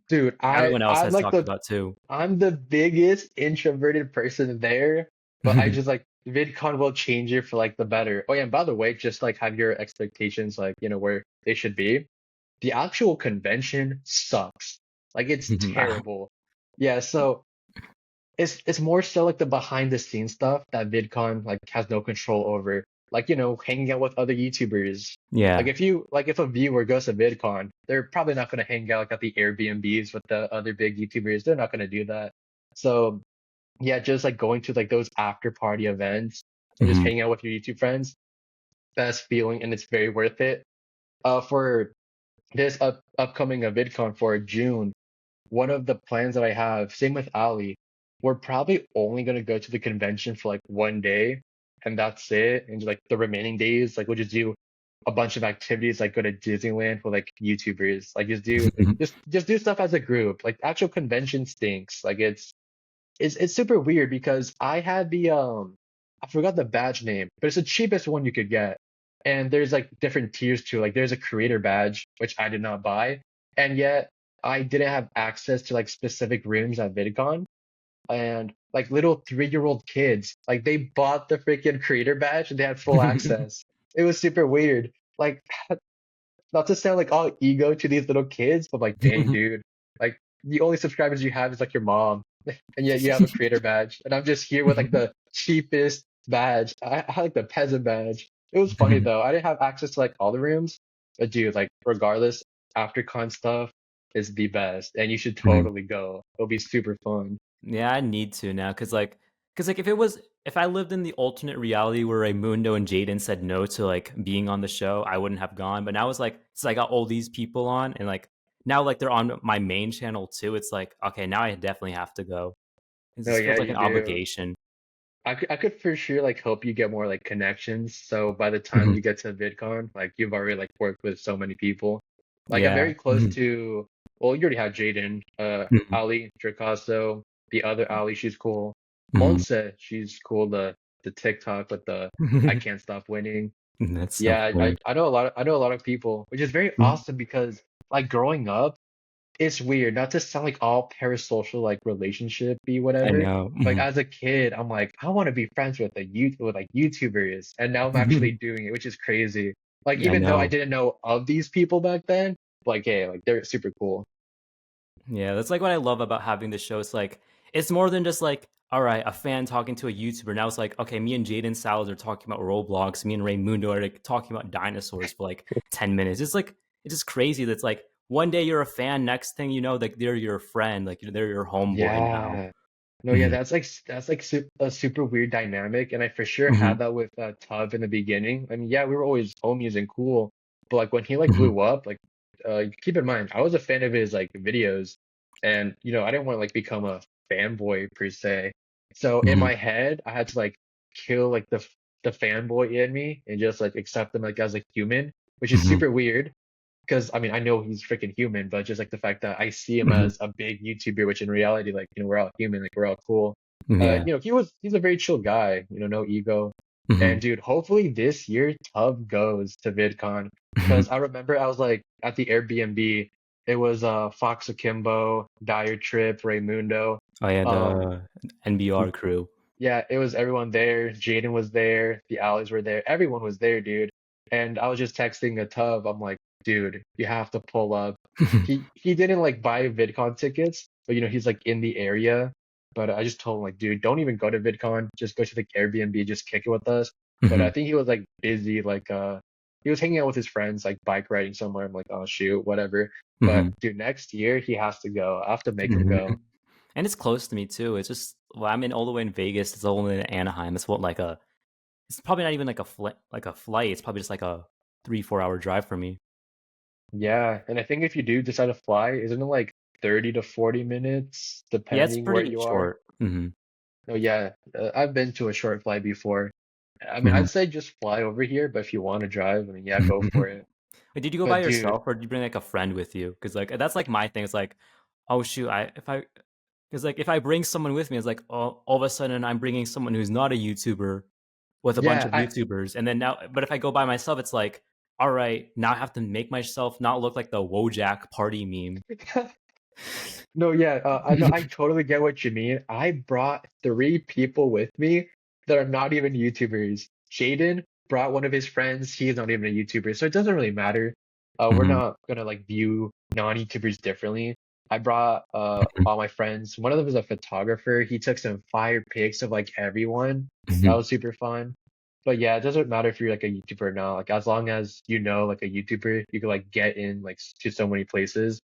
[SPEAKER 1] Dude,
[SPEAKER 2] everyone else
[SPEAKER 1] I'm
[SPEAKER 2] has
[SPEAKER 1] like
[SPEAKER 2] talked
[SPEAKER 1] the
[SPEAKER 2] about too.
[SPEAKER 1] I'm the biggest introverted person there, but I just like VidCon will change you for like the better. Oh yeah, and by the way, just like have your expectations like, where they should be. The actual convention sucks. Like it's terrible. Yeah, so it's more so like the behind the scenes stuff that VidCon like has no control over. like hanging out with other YouTubers. Like
[SPEAKER 2] Yeah.
[SPEAKER 1] if a viewer goes to VidCon, they're probably not gonna hang out like at the Airbnbs with the other big YouTubers. They're not gonna do that. So yeah, just like going to like those after party events and just
[SPEAKER 2] Hmm.
[SPEAKER 1] hanging out with your YouTube friends, best feeling, and it's very worth it. For this upcoming VidCon for June, one of the plans that I have, same with Ali, we're probably only gonna go to the convention for like one day, and that's it. And like the remaining days, like we'll just do a bunch of activities, like go to Disneyland with like YouTubers, like just do stuff as a group. Like actual convention stinks. Like it's super weird because I had the I forgot the badge name, but it's the cheapest one you could get. And there's like different tiers to it. Like there's a creator badge, which I did not buy, and yet I didn't have access to like specific rooms at VidCon. And like little 3-year-old kids, like they bought the freaking creator badge and they had full access. It was super weird. Like not to sound like all ego to these little kids, but like, dang, dude, like the only subscribers you have is like your mom, and yet you have a creator badge, and I'm just here with like the cheapest badge. I had like the peasant badge. It was funny though. I didn't have access to like all the rooms, but dude, like regardless, AfterCon stuff is the best, and you should totally go. It'll be super fun.
[SPEAKER 2] Yeah, I need to now because if I lived in the alternate reality where Raymundo and Jaden said no to like being on the show, I wouldn't have gone. But now it's like since I got all these people on and like now like they're on my main channel too, it's like okay, now I definitely have to go. It
[SPEAKER 1] No,
[SPEAKER 2] just
[SPEAKER 1] yeah,
[SPEAKER 2] feels like
[SPEAKER 1] you
[SPEAKER 2] an
[SPEAKER 1] do.
[SPEAKER 2] obligation.
[SPEAKER 1] I could for sure like help you get more like connections. So by the time
[SPEAKER 2] Mhm.
[SPEAKER 1] you get to VidCon, like you've already like worked with so many people. Like I'm
[SPEAKER 2] Yeah.
[SPEAKER 1] very close to, well, you already had Jaden,
[SPEAKER 2] Mhm.
[SPEAKER 1] Ali Tricasso, the other Ali, she's cool.
[SPEAKER 2] Mhm.
[SPEAKER 1] Monse, she's cool. The TikTok with the I can't stop winning.
[SPEAKER 2] That's so
[SPEAKER 1] Yeah,
[SPEAKER 2] funny.
[SPEAKER 1] I know a lot of people, which is very
[SPEAKER 2] Mhm.
[SPEAKER 1] awesome because like growing up it's weird, not to sound like all parasocial like relationship be
[SPEAKER 2] I
[SPEAKER 1] whatever.
[SPEAKER 2] know.
[SPEAKER 1] Like as a kid, I'm like, I want to be friends with with like YouTubers, and now I'm actually doing it, which is crazy. Like
[SPEAKER 2] I
[SPEAKER 1] even though I
[SPEAKER 2] know.
[SPEAKER 1] didn't know of these people back then, like hey, like they're super cool.
[SPEAKER 2] Yeah, that's like what I love about having this show. It's like it's more than just like, all right, a fan talking to a YouTuber. Now it's like, okay, me and Jaden Salad are talking about Roblox. Me and Raymundo are like talking about dinosaurs for like 10 minutes. It's just crazy. That's like one day you're a fan, next thing you know, like they're your friend, like they're your homeboy now.
[SPEAKER 1] Yeah. No, yeah,
[SPEAKER 2] Mhm.
[SPEAKER 1] that's like a super weird dynamic, and I for sure
[SPEAKER 2] Mhm.
[SPEAKER 1] had that with Tub in the beginning. I mean, yeah, we were always homies and cool, but like when he like
[SPEAKER 2] Mhm.
[SPEAKER 1] blew up, like keep in mind, I was a fan of his like videos, and I didn't want to like become a fanboy per se. So in
[SPEAKER 2] Mhm.
[SPEAKER 1] my head, I had to like kill like the fanboy in me and just like accept him like as a human, which is
[SPEAKER 2] Mhm.
[SPEAKER 1] super weird because I mean I know he's freaking human, but just like the fact that I see him
[SPEAKER 2] Mhm.
[SPEAKER 1] as a big YouTuber, which in reality, like we're all human, like we're all cool.
[SPEAKER 2] Yeah.
[SPEAKER 1] He's a very chill guy, no ego.
[SPEAKER 2] Mhm.
[SPEAKER 1] And dude, hopefully this year Tub goes to VidCon
[SPEAKER 2] Mhm.
[SPEAKER 1] because I remember I was like at the Airbnb. It was Fox Akimbo, Dire Trip, Raymundo.
[SPEAKER 2] I had
[SPEAKER 1] Um,
[SPEAKER 2] NBR crew.
[SPEAKER 1] yeah, it was everyone there. Jaden was there. The Alleys were there. Everyone was there, dude. And I was just texting a Tub. I'm like, dude, you have to pull up. He didn't like buy VidCon tickets, but he's like in the area. But I just told him like, dude, don't even go to VidCon. Just go to the Airbnb. Just kick it with us. But I
[SPEAKER 2] Mhm.
[SPEAKER 1] think he was like busy, like he was hanging out with his friends, like bike riding somewhere. I'm like, oh shoot, whatever. But
[SPEAKER 2] Mhm.
[SPEAKER 1] dude, next year he has to go. I have to make him
[SPEAKER 2] Mhm.
[SPEAKER 1] go.
[SPEAKER 2] And it's close to me too. It's just well, I'm in all the way in Vegas. It's all in Anaheim. It's what like a. It's probably not even like a flight. It's probably just like a 3-4 hour drive for me.
[SPEAKER 1] Yeah, and I think if you do decide to fly, isn't it like 30 to 40 minutes,
[SPEAKER 2] Yeah, it's
[SPEAKER 1] depending where
[SPEAKER 2] pretty
[SPEAKER 1] you are?
[SPEAKER 2] short. Hmm.
[SPEAKER 1] No, yeah, I've been to a short flight before. I mean,
[SPEAKER 2] Hmm.
[SPEAKER 1] I'd say just fly over here, but if you want to drive, I mean, yeah, go for it.
[SPEAKER 2] Wait, did you go by
[SPEAKER 1] But dude,
[SPEAKER 2] yourself or did you bring like a friend with you? Because like that's like my thing. It's like, oh shoot, I if I because like if I bring someone with me, it's like all of a sudden I'm bringing someone who's not a YouTuber with a bunch
[SPEAKER 1] yeah,
[SPEAKER 2] of YouTubers, and then now, but if I go by myself, it's like, all right, now I have to make myself not look like the Wojak party meme.
[SPEAKER 1] no, yeah, I know, I totally get what you mean. I brought 3 people with me that are not even YouTubers. Jaden brought one of his friends. He's not even a YouTuber, so it doesn't really matter. We're
[SPEAKER 2] Mhm.
[SPEAKER 1] not gonna like view non-YouTubers differently. I brought all my friends. One of them is a photographer. He took some fire pics of like everyone. That
[SPEAKER 2] Mhm.
[SPEAKER 1] was super fun. But yeah, it doesn't matter if you're like a YouTuber or not. Like as long as you know like a YouTuber, you can like get in like to so many places.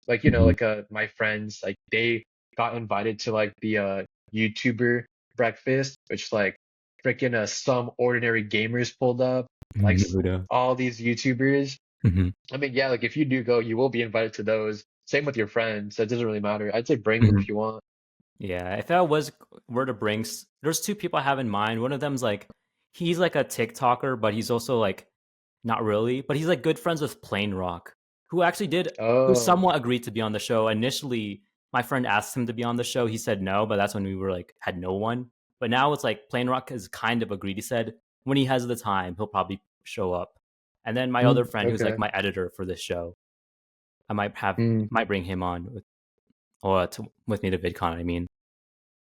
[SPEAKER 1] Like
[SPEAKER 2] Mhm.
[SPEAKER 1] like my friends like they got invited to like the YouTuber breakfast, which like freaking some ordinary gamers pulled up, like
[SPEAKER 2] Naruto.
[SPEAKER 1] all these YouTubers.
[SPEAKER 2] Mhm.
[SPEAKER 1] I mean, yeah, like if you do go, you will be invited to those. Same with your friends. That doesn't really matter. I'd say bring them
[SPEAKER 2] Mhm.
[SPEAKER 1] if you want.
[SPEAKER 2] Yeah, if I were to bring, there's two people I have in mind. One of them's like, he's like a TikToker, but he's also like not really, but he's like good friends with Plain Rock, who actually who
[SPEAKER 1] Oh.
[SPEAKER 2] somewhat agreed to be on the show. Initially, my friend asked him to be on the show. He said no, but that's when we were like had no one. But now it's like Plain Rock has kind of agreed. He said when he has the time, he'll probably show up. And then my other friend, who's like
[SPEAKER 1] Okay.
[SPEAKER 2] my editor for this show, I
[SPEAKER 1] Mm.
[SPEAKER 2] might bring him on with me to VidCon. I mean,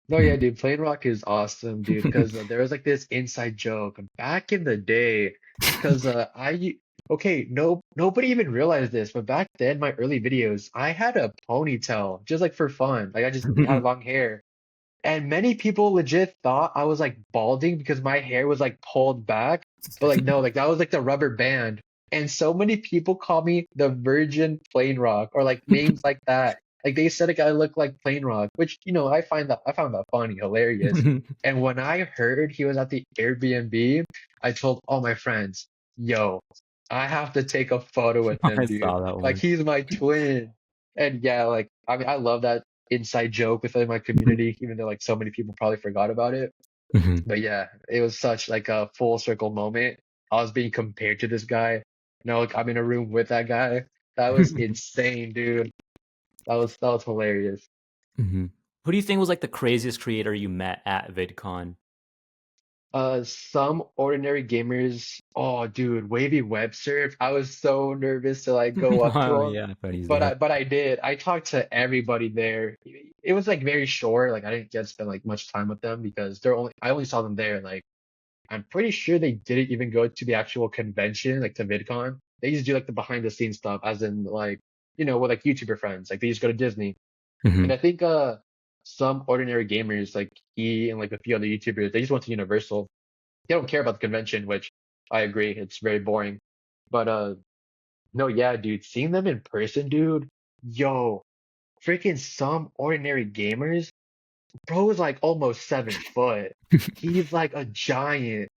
[SPEAKER 1] No, yeah, dude, Plain Rock is awesome, dude. Because there was like this inside joke back in the day. Because okay, nobody even realized this, but back then, my early videos, I had a ponytail just like for fun. Like I just had long hair. And many people legit thought I was like balding because my hair was like pulled back. But like no, like that was like the rubber band. And so many people call me the Virgin Plain Rock or like names like that. Like they said like I look like Plain Rock, which I found that funny, hilarious. And when I heard he was at the Airbnb, I told all my friends, yo, I have to take a photo with him,
[SPEAKER 2] I
[SPEAKER 1] dude.
[SPEAKER 2] saw that
[SPEAKER 1] Like
[SPEAKER 2] one.
[SPEAKER 1] he's my twin. And yeah, like I mean I love that inside joke within my community, even though like so many people probably forgot about it. But yeah, it was such like a full circle moment. I was being compared to this guy. Like I'm in a room with that guy. That was insane, dude. That was hilarious.
[SPEAKER 2] Who do you think was like the craziest creator you met at VidCon?
[SPEAKER 1] Some ordinary gamers. Oh, dude, Wavy Web Surf. I was so nervous to like go up to
[SPEAKER 2] Oh
[SPEAKER 1] him,
[SPEAKER 2] yeah, I bet he's
[SPEAKER 1] but
[SPEAKER 2] there.
[SPEAKER 1] I did. I talked to everybody there. It was like very short. Like I didn't get to spend like much time with them because I only saw them there like I'm pretty sure they didn't even go to the actual convention, like to VidCon. They just do like the behind the scenes stuff, as in like, with like YouTuber friends. Like they just go to Disney. And
[SPEAKER 2] Mhm.
[SPEAKER 1] I think some ordinary gamers, like he and like a few other YouTubers, they just went to Universal. They don't care about the convention, which I agree, it's very boring. But no, yeah, dude, seeing them in person, dude, yo, freaking some ordinary gamers, bro is like almost 7 foot. He's like a giant.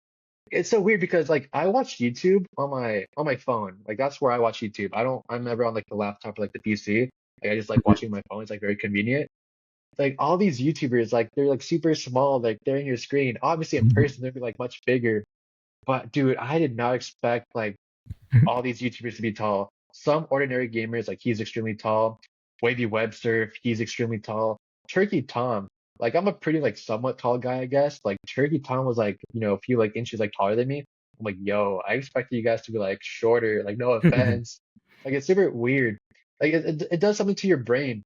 [SPEAKER 1] It's so weird because like I watch YouTube on my phone. Like that's where I watch YouTube. I'm never on like the laptop or like the PC. Like I just like watching my phone. It's like very convenient. Like all these YouTubers, like they're like super small, like they're in your screen. Obviously in person they'd be like much bigger. But dude, I did not expect like all these YouTubers to be tall. Some ordinary gamers, like he's extremely tall. Wavy Webster, he's extremely tall. Turkey Tom, like I'm a pretty like somewhat tall guy, I guess. Like Turkey Tom was like, a few like inches like taller than me. I'm like, yo, I expected you guys to be like shorter, like no offense. Like it's super weird. Like it does something to your brain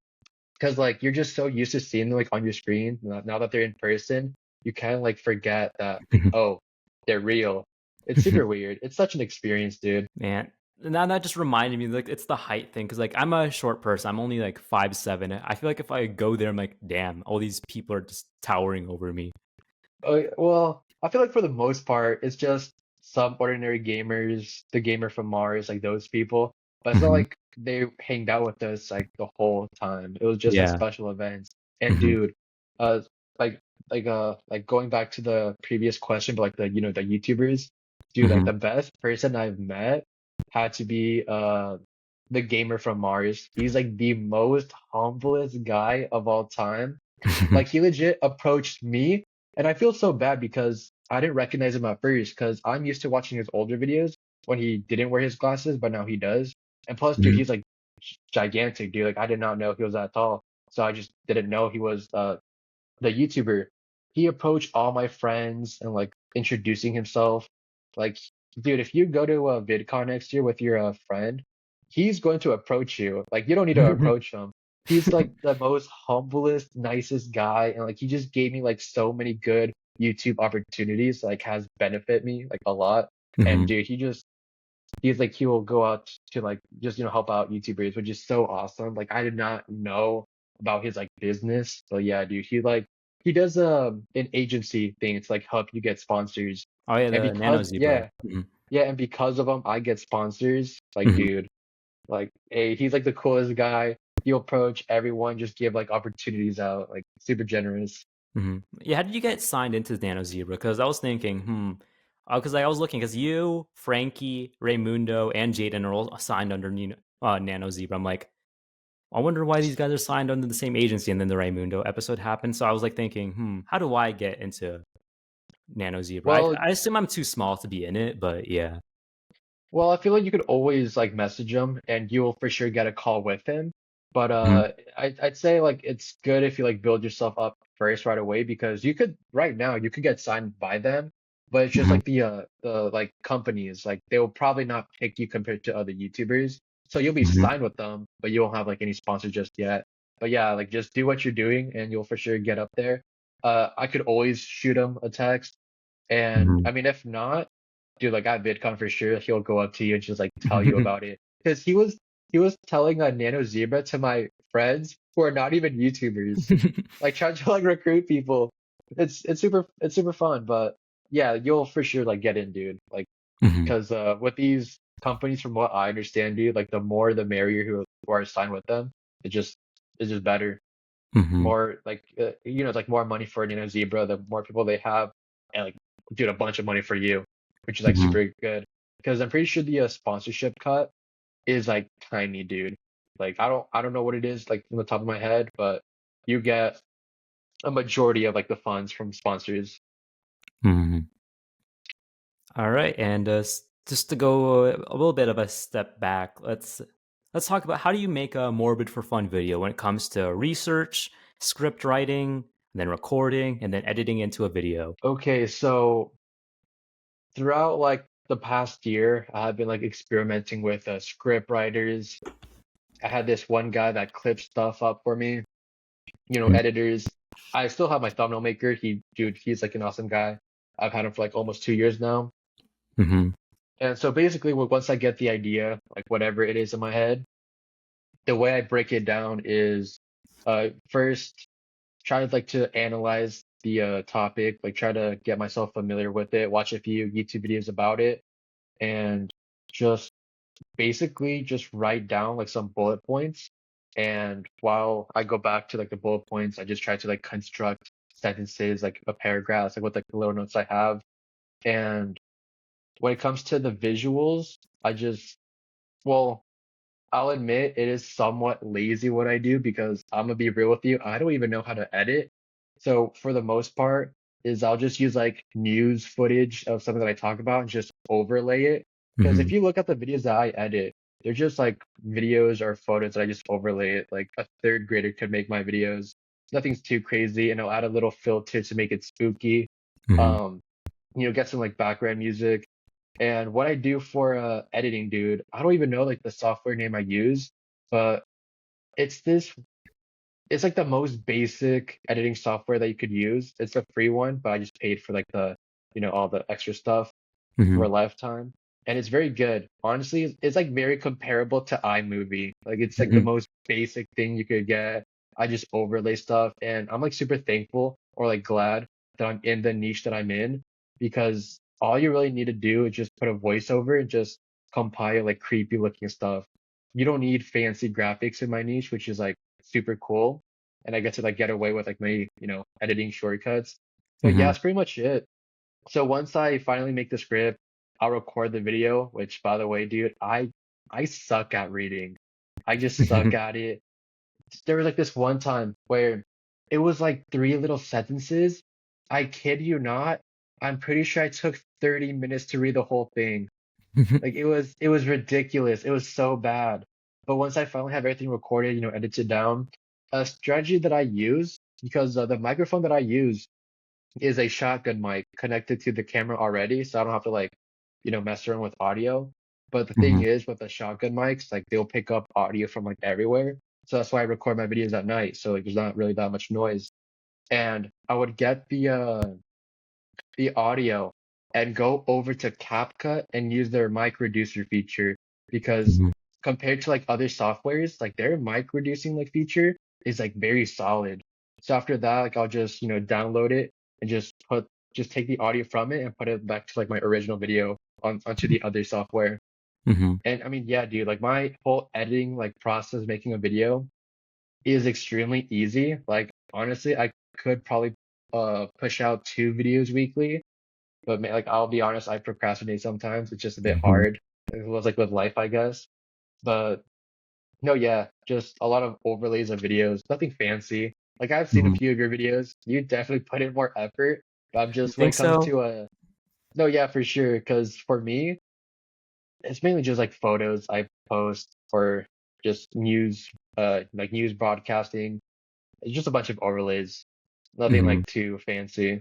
[SPEAKER 1] because like you're just so used to seeing them like on your screen. Now that they're in person, you kind of like forget that, oh, they're real. It's super weird. It's such an experience, dude.
[SPEAKER 2] Man, now that just reminded me, like it's the height thing, because like I'm a short person. I'm only like 5'7". I feel like if I go there, I'm like, damn, all these people are just towering over me.
[SPEAKER 1] Well, I feel like for the most part, it's just some ordinary gamers, the gamer from Mars, like those people. But it's not
[SPEAKER 2] Mhm.
[SPEAKER 1] like they hanged out with us like the whole time. It was just at
[SPEAKER 2] Yeah.
[SPEAKER 1] special events. And
[SPEAKER 2] Mhm.
[SPEAKER 1] dude, uh, like like going back to the previous question, but like the YouTubers, dude, like
[SPEAKER 2] Mhm.
[SPEAKER 1] the best person I've met had to be the gamer from Mars. He's like the most humblest guy of all time. Like he legit approached me, and I feel so bad because I didn't recognize him at first because I'm used to watching his older videos when he didn't wear his glasses, but now he does. And plus, dude,
[SPEAKER 2] Mhm.
[SPEAKER 1] he's like gigantic, dude. Like I did not know he was that tall, so I just didn't know he was the YouTuber. He approached all my friends and like introducing himself. Like, dude, if you go to a VidCon next year with your friend, he's going to approach you. Like, you don't need to approach him. He's like the most humblest, nicest guy, and like he just gave me like so many good YouTube opportunities, like has benefit me like a lot. And
[SPEAKER 2] Mhm.
[SPEAKER 1] dude, he's like he will go out to like just help out YouTubers, which is so awesome. Like I did not know about his like business. So yeah, dude, he like he does an agency thing. It's like help you get sponsors.
[SPEAKER 2] Oh yeah,
[SPEAKER 1] And
[SPEAKER 2] the Nano
[SPEAKER 1] because
[SPEAKER 2] Zebra.
[SPEAKER 1] yeah, yeah, and because of him, I get sponsors. Like,
[SPEAKER 2] Hmm.
[SPEAKER 1] dude, like, hey, he's like the coolest guy. He'll approach everyone, just give like opportunities out, like super generous.
[SPEAKER 2] Yeah, how did you get signed into Nano Zebra? Because I was thinking, because I was looking, because you, Frankie, Raymundo, and Jaden are all signed under Nano Zebra. I'm like, I wonder why these guys are signed under the same agency. And then the Raymundo episode happened, so I was like thinking, how do I get into Nano Zebra?
[SPEAKER 1] Well,
[SPEAKER 2] I assume I'm too small to be in it, but yeah.
[SPEAKER 1] Well, I feel like you could always like message him and you'll for sure get a call with him. But
[SPEAKER 2] Hmm.
[SPEAKER 1] I'd say like it's good if you like build yourself up first right away because you could right now you could get signed by them, but it's just
[SPEAKER 2] Hmm.
[SPEAKER 1] like the like companies like they will probably not pick you compared to other YouTubers. So you'll be
[SPEAKER 2] Hmm.
[SPEAKER 1] signed with them, but you won't have like any sponsor just yet. But yeah, like just do what you're doing and you'll for sure get up there. I could always shoot him a text and
[SPEAKER 2] Hmm.
[SPEAKER 1] I mean if not dude, like at VidCon for sure, he'll go up to you and just like tell you
[SPEAKER 2] Hmm.
[SPEAKER 1] about it. Because he was telling a Nano Zebra to my friends who are not even YouTubers, like trying to like recruit people. It's super fun, but yeah, you'll for sure like get in, dude. Like
[SPEAKER 2] Hmm.
[SPEAKER 1] because with these companies, from what I understand, dude, like the more the merrier who are signed with them. It just it's just better.
[SPEAKER 2] Hmm.
[SPEAKER 1] More like it's like more money for Nano Zebra, the more people they have, and like dude, a bunch of money for you, which is like
[SPEAKER 2] Hmm.
[SPEAKER 1] super good. Because I'm pretty sure the sponsorship cut is like tiny, dude. Like I don't know what it is like from the top of my head, but you get a majority of like the funds from sponsors.
[SPEAKER 2] Hmm. All right, and just to go a little bit of a step back, let's talk about how do you make a morbid for fun video when it comes to research, script writing, and then recording, and then editing into a video.
[SPEAKER 1] Okay, so throughout like the past year, I've been like experimenting with script writers. I had this one guy that clipped stuff up for me, editors. I still have my thumbnail maker. He's like an awesome guy. I've had him for like almost 2 years now.
[SPEAKER 2] Mm-hmm.
[SPEAKER 1] And so basically, once I get the idea, like whatever it is in my head, the way I break it down is first try like to analyze the topic, like try to get myself familiar with it, watch a few YouTube videos about it, and just basically just write down like some bullet points. And while I go back to like the bullet points, I just try to like construct sentences, like a paragraph, like with like the little notes I have. And when it comes to the visuals, well, I'll admit it is somewhat lazy what I do because I'm gonna be real with you. I don't even know how to edit. So for the most part, is I'll just use like news footage of something that I talk about and just overlay it. Because
[SPEAKER 2] Mm-hmm.
[SPEAKER 1] if you look at the videos that I edit, they're just like videos or photos that I just overlay it. Like a third grader could make my videos. Nothing's too crazy, and I'll add a little filter to make it spooky.
[SPEAKER 2] Mm-hmm.
[SPEAKER 1] Um, get some like background music. And what I do for editing, dude, I don't even know like the software name I use, but it's this it's like the most basic editing software that you could use. It's a free one, but I just paid for like all the extra stuff for
[SPEAKER 2] Mm-hmm.
[SPEAKER 1] a lifetime. And it's very good. Honestly, it's like very comparable to iMovie. Like it's like the
[SPEAKER 2] Mm-hmm.
[SPEAKER 1] most basic thing you could get. I just overlay stuff and I'm like super thankful or like glad that I'm in the niche that I'm in because all you really need to do is just put a voiceover and just compile like creepy looking stuff. You don't need fancy graphics in my niche, which is like super cool. And I get to like get away with like many, editing shortcuts. But yeah,
[SPEAKER 2] Mm-hmm.
[SPEAKER 1] that's pretty much it. So once I finally make the script, I'll record the video, which by the way, dude, I suck at reading. I just suck at it. There was like this one time where it was like three little sentences. I kid you not. I'm pretty sure I took 30 minutes to read the whole thing. Like it was ridiculous. It was so bad. But once I finally have everything recorded, edited down, a strategy that I use because the microphone that I use is a shotgun mic connected to the camera already, so I don't have to like, mess around with audio. But the thing
[SPEAKER 2] Mm-hmm.
[SPEAKER 1] is, with the shotgun mics, like they'll pick up audio from like everywhere. So that's why I record my videos at night. So like there's not really that much noise. And I would get the audio and go over to CapCut and use their mic reducer feature because
[SPEAKER 2] Mm-hmm.
[SPEAKER 1] compared to like other softwares, like their mic reducing like feature is like very solid. So after that, like I'll just, download it and just take the audio from it and put it back to like my original video onto the other software.
[SPEAKER 2] Mm-hmm.
[SPEAKER 1] And I mean, yeah, dude, like my whole editing like process making a video is extremely easy. Like honestly, I could probably push out 2 videos weekly, but like I'll be honest, I procrastinate sometimes. It's just a bit
[SPEAKER 2] Mm-hmm.
[SPEAKER 1] hard. It was like with life, I guess. But no, yeah, just a lot of overlays of videos, nothing fancy. Like I've seen a
[SPEAKER 2] Mm-hmm.
[SPEAKER 1] few of your videos. You definitely put in more effort, but I'm
[SPEAKER 2] You
[SPEAKER 1] just when
[SPEAKER 2] think
[SPEAKER 1] it comes
[SPEAKER 2] so?
[SPEAKER 1] to no, yeah, for sure. Because for me, it's mainly just like photos I post or just news, like news broadcasting. It's just a bunch of overlays, nothing
[SPEAKER 2] Mm-hmm.
[SPEAKER 1] like too fancy.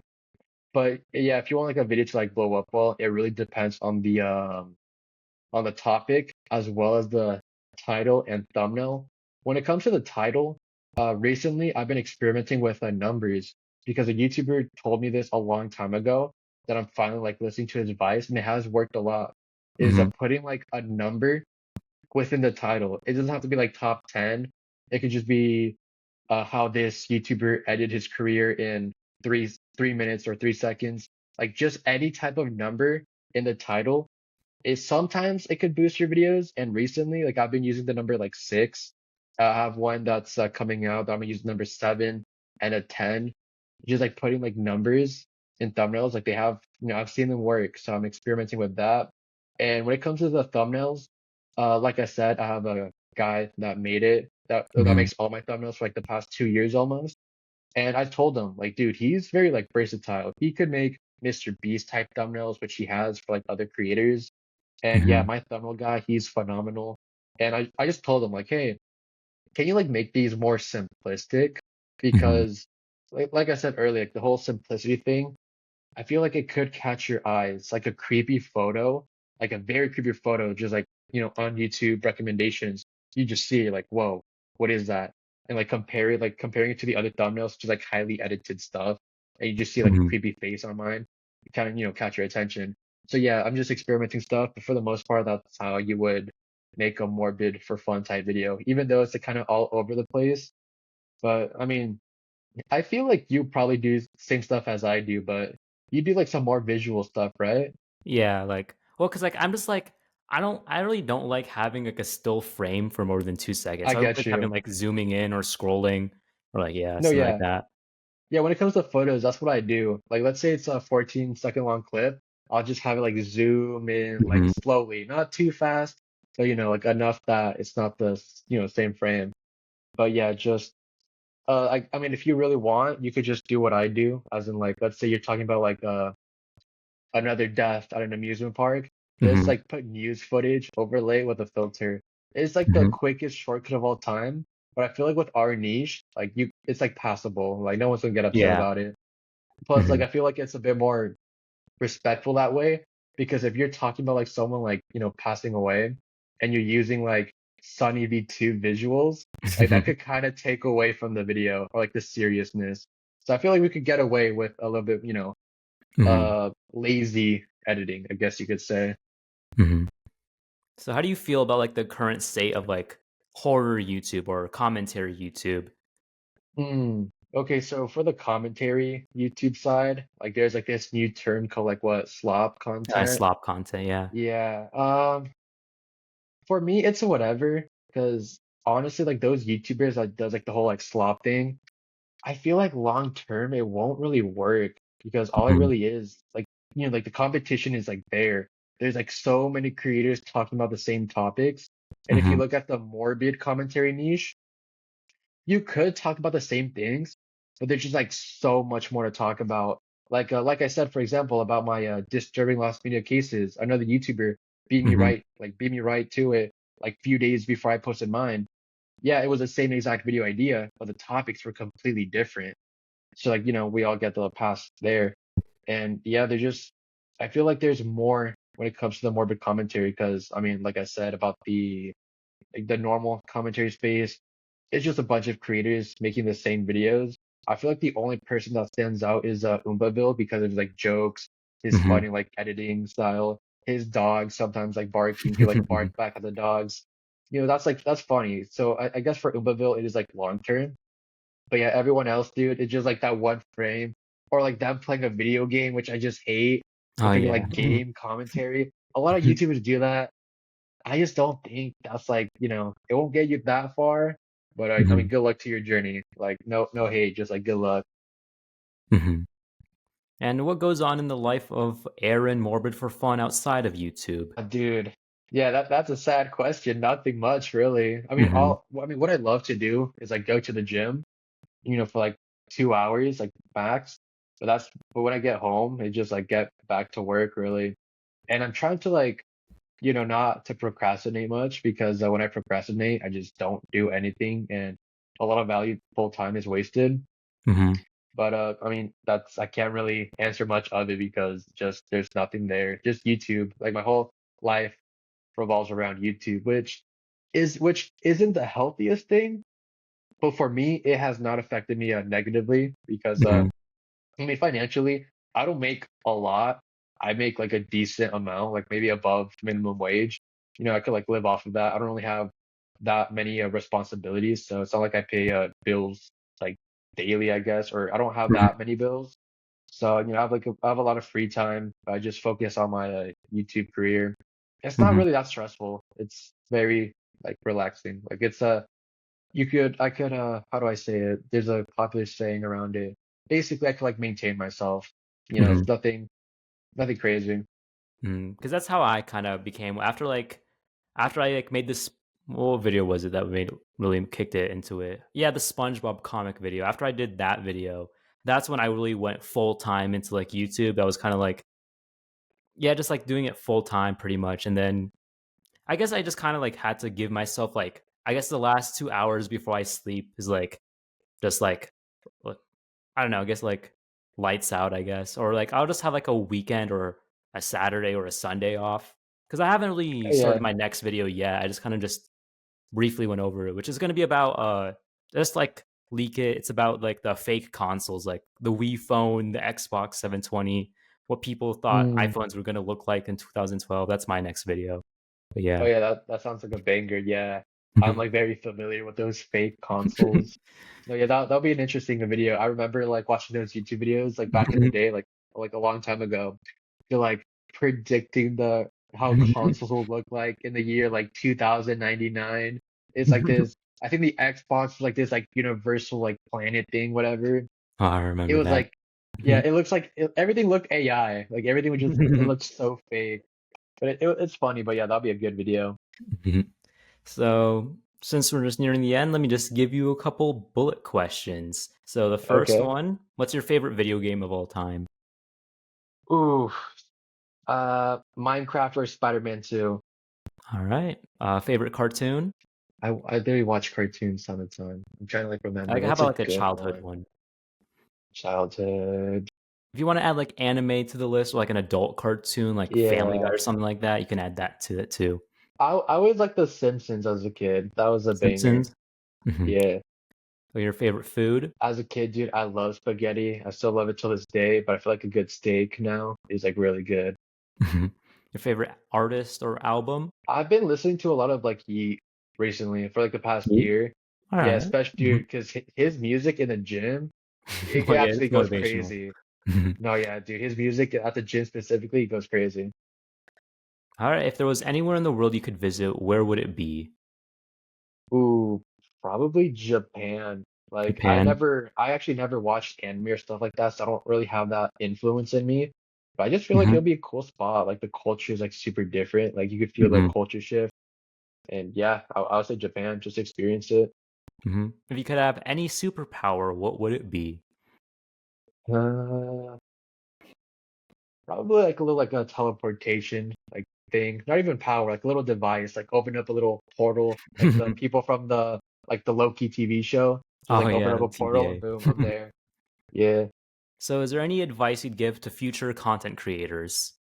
[SPEAKER 1] But yeah, if you want like a video to like blow up well, it really depends on the topic as well as the title and thumbnail. When it comes to the title, recently I've been experimenting with numbers because a YouTuber told me this a long time ago that I'm finally like listening to his advice and it has worked a lot. Is
[SPEAKER 2] Mm-hmm.
[SPEAKER 1] putting like a number within the title. It doesn't have to be like top 10. It could just be how this YouTuber ended his career in three minutes or 3 seconds. Like just any type of number in the title is sometimes it could boost your videos. And recently, like I've been using the number like 6. I have one that's coming out that I'm gonna use number 7 and a 10. Just like putting like numbers in thumbnails, like they have, I've seen them work. So I'm experimenting with that. And when it comes to the thumbnails, like I said, I have a guy that made it that
[SPEAKER 2] Mm-hmm.
[SPEAKER 1] makes all my thumbnails for like the past 2 years almost. And I told him, like, dude, he's very like versatile. He could make Mr. Beast type thumbnails, which he has for like other creators. And yeah,
[SPEAKER 2] Mm-hmm.
[SPEAKER 1] my thumbnail guy, he's phenomenal. And I just told him like, hey, can you like make these more simplistic?
[SPEAKER 2] Mm-hmm.
[SPEAKER 1] Because like I said earlier, like the whole simplicity thing, I feel like it could catch your eyes, like a creepy photo, like a very creepy photo, just like, on YouTube recommendations, you just see it like, whoa, what is that? And like comparing it to the other thumbnails, just like highly edited stuff, and you just see like a
[SPEAKER 2] Mm-hmm.
[SPEAKER 1] creepy face on mine, it kind of, catch your attention. So yeah, I'm just experimenting stuff, but for the most part, that's how you would make a morbid for fun type video, even though it's like kind of all over the place. But I mean, I feel like you probably do same stuff as I do, but you do like some more visual stuff, right?
[SPEAKER 2] Yeah, like, well, because like I'm just like I really don't like having like a still frame for more than 2 seconds.
[SPEAKER 1] I
[SPEAKER 2] I don't
[SPEAKER 1] get
[SPEAKER 2] like having
[SPEAKER 1] you.
[SPEAKER 2] like zooming in or scrolling or like yeah,
[SPEAKER 1] No,
[SPEAKER 2] something like
[SPEAKER 1] yeah.
[SPEAKER 2] that.
[SPEAKER 1] Yeah, when it comes to photos, that's what I do. Like, let's say it's a 14-second long clip. I'll just have it like zoom in like
[SPEAKER 2] Mm-hmm.
[SPEAKER 1] slowly, not too fast. So, like enough that it's not the, same frame. But yeah, just, I mean, if you really want, you could just do what I do, as in like, let's say you're talking about like, another death at an amusement park, just
[SPEAKER 2] Mm-hmm.
[SPEAKER 1] like put news footage, overlay with a filter. It's like the
[SPEAKER 2] Mm-hmm.
[SPEAKER 1] quickest shortcut of all time. But I feel like with our niche, like it's like passable. Like no one's gonna get upset
[SPEAKER 2] Yeah.
[SPEAKER 1] about it. Plus, like
[SPEAKER 2] Mm-hmm.
[SPEAKER 1] I feel like it's a bit more respectful that way because if you're talking about like someone like passing away, and you're using like Sunny V2 visuals, like that could kind of take away from the video or like the seriousness. So I feel like we could get away with a little bit,
[SPEAKER 2] Mm-hmm.
[SPEAKER 1] lazy editing, I guess you could say.
[SPEAKER 2] Mm-hmm. So how do you feel about like the current state of like horror YouTube or commentary YouTube?
[SPEAKER 1] Hmm. Okay, so for the commentary YouTube side, like there's like this new term called like what, slop content.
[SPEAKER 2] Slop content, yeah.
[SPEAKER 1] Yeah. For me, it's whatever, because honestly, like those YouTubers that does like the whole like slop thing, I feel like long term it won't really work because all it
[SPEAKER 2] Mm-hmm.
[SPEAKER 1] really is like like the competition is like there. There's like so many creators talking about the same topics. And if you
[SPEAKER 2] Mm-hmm.
[SPEAKER 1] look at the morbid commentary niche, you could talk about the same things, but there's just like so much more to talk about. Like I said, for example, about my disturbing last media cases, another YouTuber
[SPEAKER 2] Mm-hmm.
[SPEAKER 1] beat me right to it like few days before I posted mine. Yeah, it was the same exact video idea, but the topics were completely different. So like, we all get the pass there. And yeah, I feel like there's more when it comes to the morbid commentary because I mean, like I said about the normal commentary space, it's just a bunch of creators making the same videos. I feel like the only person that stands out is Umbaville because of his like jokes, his
[SPEAKER 2] Mm-hmm.
[SPEAKER 1] funny like editing style, his dogs sometimes like barking, he like bark back at the dogs. That's funny. So I guess for Umbaville it is like long term. But yeah, everyone else, dude, it's just like that one frame, or like them playing a video game, which I just hate, or
[SPEAKER 2] Oh
[SPEAKER 1] doing
[SPEAKER 2] yeah.
[SPEAKER 1] like game commentary. A lot of YouTubers do that. I just don't think that's like, it won't get you that far. But I mean,
[SPEAKER 2] Mhm.
[SPEAKER 1] good luck to your journey. Like, no hate, just like good luck.
[SPEAKER 2] Mhm. And what goes on in the life of Aaron Morbid for Fun outside of YouTube?
[SPEAKER 1] Dude, yeah, that's a sad question. Nothing much really. I mean,
[SPEAKER 2] Mhm.
[SPEAKER 1] what I love to do is like go to the gym, for like 2 hours, like max. But when I get home, it just like get back to work really. And I'm trying to like, not to procrastinate much because when I procrastinate, I just don't do anything, and a lot of valuable time is wasted.
[SPEAKER 2] Mhm.
[SPEAKER 1] But I mean, I can't really answer much of it because just there's nothing there. Just YouTube. Like my whole life revolves around YouTube, which isn't the healthiest thing, but for me, it has not affected me negatively because
[SPEAKER 2] Mhm.
[SPEAKER 1] I mean, financially, I don't make a lot. I make like a decent amount, like maybe above minimum wage. I could like live off of that. I don't really have that many responsibilities, so it's not like I pay bills like daily, I guess, or I don't have
[SPEAKER 2] Mhm.
[SPEAKER 1] that many bills. So, I have a lot of free time. I just focus on my YouTube career. It's not
[SPEAKER 2] Mhm.
[SPEAKER 1] really that stressful. It's very like relaxing. Like it's I could how do I say it? There's a popular saying around it. Basically, I could like maintain myself.
[SPEAKER 2] Mhm.
[SPEAKER 1] It's nothing crazy.
[SPEAKER 2] Because that's how I kind of became after I like made this. What video was it that made really kicked it into it? Yeah, the SpongeBob comic video. After I did that video, that's when I really went full time into like YouTube. I was kind of like, yeah, just like doing it full time pretty much. And then I guess I just kind of like had to give myself like, I guess the last 2 hours before I sleep is like just like I don't know, I guess like lights out, I guess. Or like I'll just have like a weekend or a Saturday or a Sunday off. Because I haven't really started
[SPEAKER 1] Yeah.
[SPEAKER 2] my next video yet. I just kind of just briefly went over it, which is gonna be about just like leak it. It's about like the fake consoles, like the Wii phone, the Xbox 720, what people thought
[SPEAKER 1] Mm.
[SPEAKER 2] iPhones were gonna look like in 2012. That's my next video. But yeah.
[SPEAKER 1] Oh yeah, that sounds like a banger. Yeah, I'm
[SPEAKER 2] Mhm.
[SPEAKER 1] like very familiar with those fake consoles. No, yeah, that'll be an interesting video. I remember like watching those YouTube videos like back in the day, like a long time ago. They're like predicting the how consoles will look like in the year like 2099. It's like this. I think the Xbox was like this like universal like planet thing, whatever.
[SPEAKER 2] Oh, I
[SPEAKER 1] It
[SPEAKER 2] remember
[SPEAKER 1] was
[SPEAKER 2] that.
[SPEAKER 1] like, yeah, it looks like everything looked AI. Like everything was just it looks so fake. But it's funny. But yeah, that'll be a good video.
[SPEAKER 2] So, since we're just nearing the end, let me just give you a couple bullet questions. So, the first
[SPEAKER 1] Okay.
[SPEAKER 2] one, what's your favorite video game of all time?
[SPEAKER 1] Ooh, Minecraft or Spider-Man 2.
[SPEAKER 2] All right. Favorite cartoon?
[SPEAKER 1] I literally watch cartoons some of the time. I'm trying to like remember
[SPEAKER 2] Like, how
[SPEAKER 1] what's
[SPEAKER 2] about
[SPEAKER 1] a
[SPEAKER 2] like a
[SPEAKER 1] good
[SPEAKER 2] childhood
[SPEAKER 1] one.
[SPEAKER 2] one?
[SPEAKER 1] Childhood.
[SPEAKER 2] If you want to add like anime to the list, or like an adult cartoon, like Family Guy
[SPEAKER 1] Yeah.
[SPEAKER 2] or something like that, you can add that to it too.
[SPEAKER 1] I always like The Simpsons as a kid. That was a banger.
[SPEAKER 2] Simpsons. Hmm.
[SPEAKER 1] Yeah.
[SPEAKER 2] Your favorite food?
[SPEAKER 1] As a kid, dude, I love spaghetti. I still love it till this day, but I feel like a good steak now is like really good.
[SPEAKER 2] Mhm. Your favorite artist or album?
[SPEAKER 1] I've been listening to a lot of like Yeet recently for like the past
[SPEAKER 2] Yeet.
[SPEAKER 1] year.
[SPEAKER 2] All
[SPEAKER 1] Yeah,
[SPEAKER 2] right.
[SPEAKER 1] especially
[SPEAKER 2] Mhm.
[SPEAKER 1] dude, because his music in the gym, it
[SPEAKER 2] Oh yeah, it's
[SPEAKER 1] actually goes
[SPEAKER 2] motivational.
[SPEAKER 1] crazy. No, yeah, dude, his music at the gym specifically goes crazy.
[SPEAKER 2] All right. If there was anywhere in the world you could visit, where would it be?
[SPEAKER 1] Ooh, probably Japan. Like
[SPEAKER 2] Japan.
[SPEAKER 1] I actually never watched anime or stuff like that, so I don't really have that influence in me. But I just feel like
[SPEAKER 2] Hmm.
[SPEAKER 1] it'll be a cool spot. Like the culture is like super different. Like you could feel the
[SPEAKER 2] Hmm.
[SPEAKER 1] culture shift. And yeah, I would say Japan, just experience it.
[SPEAKER 2] Hmm. If you could have any superpower, what would it be?
[SPEAKER 1] Uh, Probably like a little like a teleportation like thing. Not even power, like a little device, like open up a little portal, like the people from the Loki TV show. Just
[SPEAKER 2] Oh
[SPEAKER 1] like open
[SPEAKER 2] yeah,
[SPEAKER 1] up a portal and
[SPEAKER 2] TBA.
[SPEAKER 1] boom, I'm there. Yeah.
[SPEAKER 2] So, is there any advice you'd give to future content creators?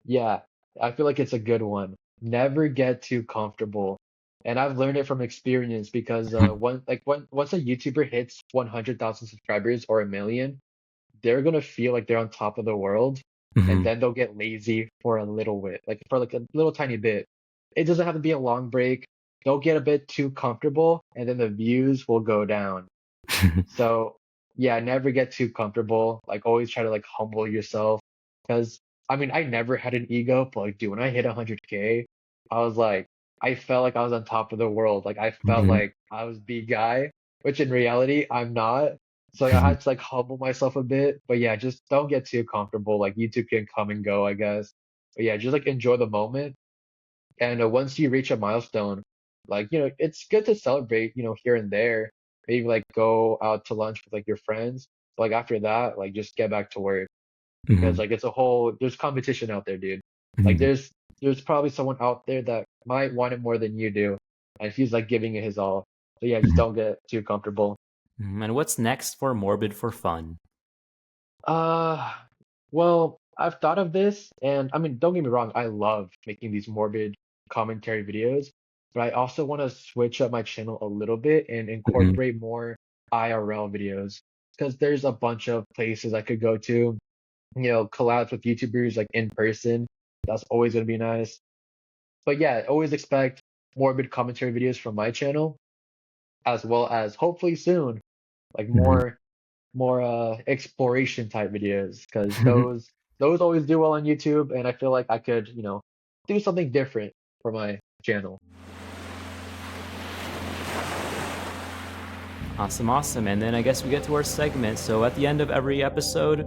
[SPEAKER 1] Yeah, I feel like it's a good one. Never get too comfortable. And I've learned it from experience because once a YouTuber hits 100,000 subscribers or a million, they're gonna feel like they're on top of the world, and
[SPEAKER 2] Hmm.
[SPEAKER 1] then they'll get lazy for a little bit, like for like a little tiny bit. It doesn't have to be a long break. They'll get a bit too comfortable, and then the views will go down. So yeah, never get too comfortable. Like always try to like humble yourself. Because I mean, I never had an ego, but like, dude, when I hit 100K, I was like, I felt like I was on top of the world. Like I felt
[SPEAKER 2] Mhm.
[SPEAKER 1] like I was the guy, which in reality I'm not. So like, I had to like humble myself a bit. But yeah, just don't get too comfortable. Like YouTube can come and go, I guess. But yeah, just like enjoy the moment. And once you reach a milestone, like, it's good to celebrate, here and there. Maybe like go out to lunch with like your friends. But like after that, like just get back to work because
[SPEAKER 2] Mhm.
[SPEAKER 1] like there's competition out there, dude. Like
[SPEAKER 2] Mhm.
[SPEAKER 1] there's probably someone out there that might want it more than you do, and he's like giving it his all. So yeah, just don't get too comfortable.
[SPEAKER 2] And what's next for Morbid for Fun?
[SPEAKER 1] Uh, well, I've thought of this, and I mean, don't get me wrong, I love making these morbid commentary videos, but I also want to switch up my channel a little bit and
[SPEAKER 2] Mhm.
[SPEAKER 1] incorporate more IRL videos because there's a bunch of places I could go to, collabs with YouTubers like in person. That's always gonna be nice. But yeah, always expect morbid commentary videos from my channel, as well as hopefully soon, like
[SPEAKER 2] Mhm.
[SPEAKER 1] more exploration type videos because those always do well on YouTube and I feel like I could, do something different for my channel.
[SPEAKER 2] Awesome, awesome. And then I guess we get to our segment. So at the end of every episode,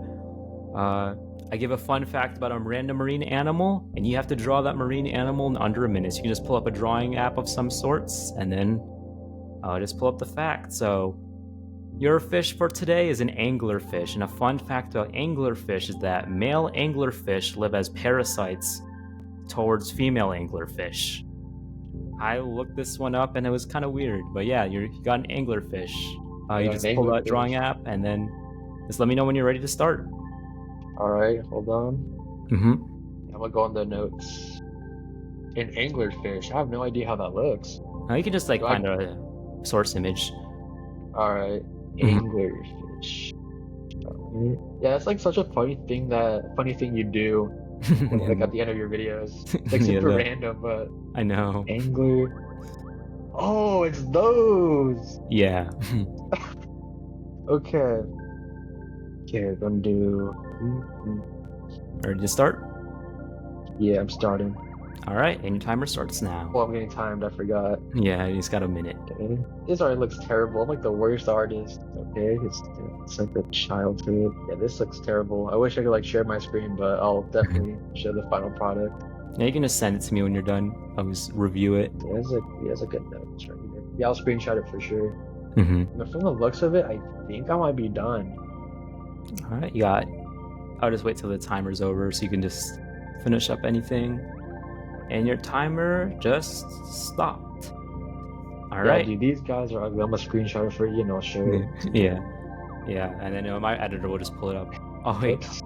[SPEAKER 2] I give a fun fact about a random marine animal, and you have to draw that marine animal in under a minute. So you can just pull up a drawing app of some sorts, and then just pull up the fact. So your fish for today is an anglerfish, and a fun fact about anglerfish is that male anglerfish live as parasites towards female anglerfish. I looked this one up and it was kind of weird, but yeah, you got an anglerfish.
[SPEAKER 1] I
[SPEAKER 2] You
[SPEAKER 1] got an
[SPEAKER 2] just pull that drawing
[SPEAKER 1] anglerfish.
[SPEAKER 2] app and then just let me know when you're ready to start.
[SPEAKER 1] All right, hold on.
[SPEAKER 2] Mm-hmm.
[SPEAKER 1] I'm gonna go on the notes. An anglerfish. I have no idea how that looks.
[SPEAKER 2] You can just like
[SPEAKER 1] Do I?
[SPEAKER 2] find a source image.
[SPEAKER 1] All right,
[SPEAKER 2] Mm-hmm.
[SPEAKER 1] anglerfish. Yeah, it's like such a funny thing you do when like at the end of your videos. It's like
[SPEAKER 2] Yeah,
[SPEAKER 1] super random, but
[SPEAKER 2] I know.
[SPEAKER 1] angler. Oh, it's those.
[SPEAKER 2] Yeah.
[SPEAKER 1] Okay. Okay, I'm gonna do.
[SPEAKER 2] Ready to start?
[SPEAKER 1] Yeah, I'm starting.
[SPEAKER 2] All right, and your timer starts now.
[SPEAKER 1] Oh, I'm getting timed. I forgot.
[SPEAKER 2] Yeah, you just got a minute.
[SPEAKER 1] Okay. This already looks terrible. I'm like the worst artist. Okay, it's like a childhood. Yeah, this looks terrible. I wish I could like share my screen, but I'll definitely show the final product.
[SPEAKER 2] Yeah, you can just send it to me when you're done. I'll just review it.
[SPEAKER 1] He has a good notes right here. Yeah, I'll screenshot it for sure.
[SPEAKER 2] Mm-hmm.
[SPEAKER 1] But from the looks of it, I think I might be done.
[SPEAKER 2] All right, you got. I'll just wait till the timer's over so you can just finish up anything. And your timer just stopped. All
[SPEAKER 1] Yeah,
[SPEAKER 2] right.
[SPEAKER 1] dude, these guys are ugly. I'm gonna screenshot it for you and I'll show it.
[SPEAKER 2] Yeah. Yeah, and then my editor will just pull it up. Oh wait.
[SPEAKER 1] Oops.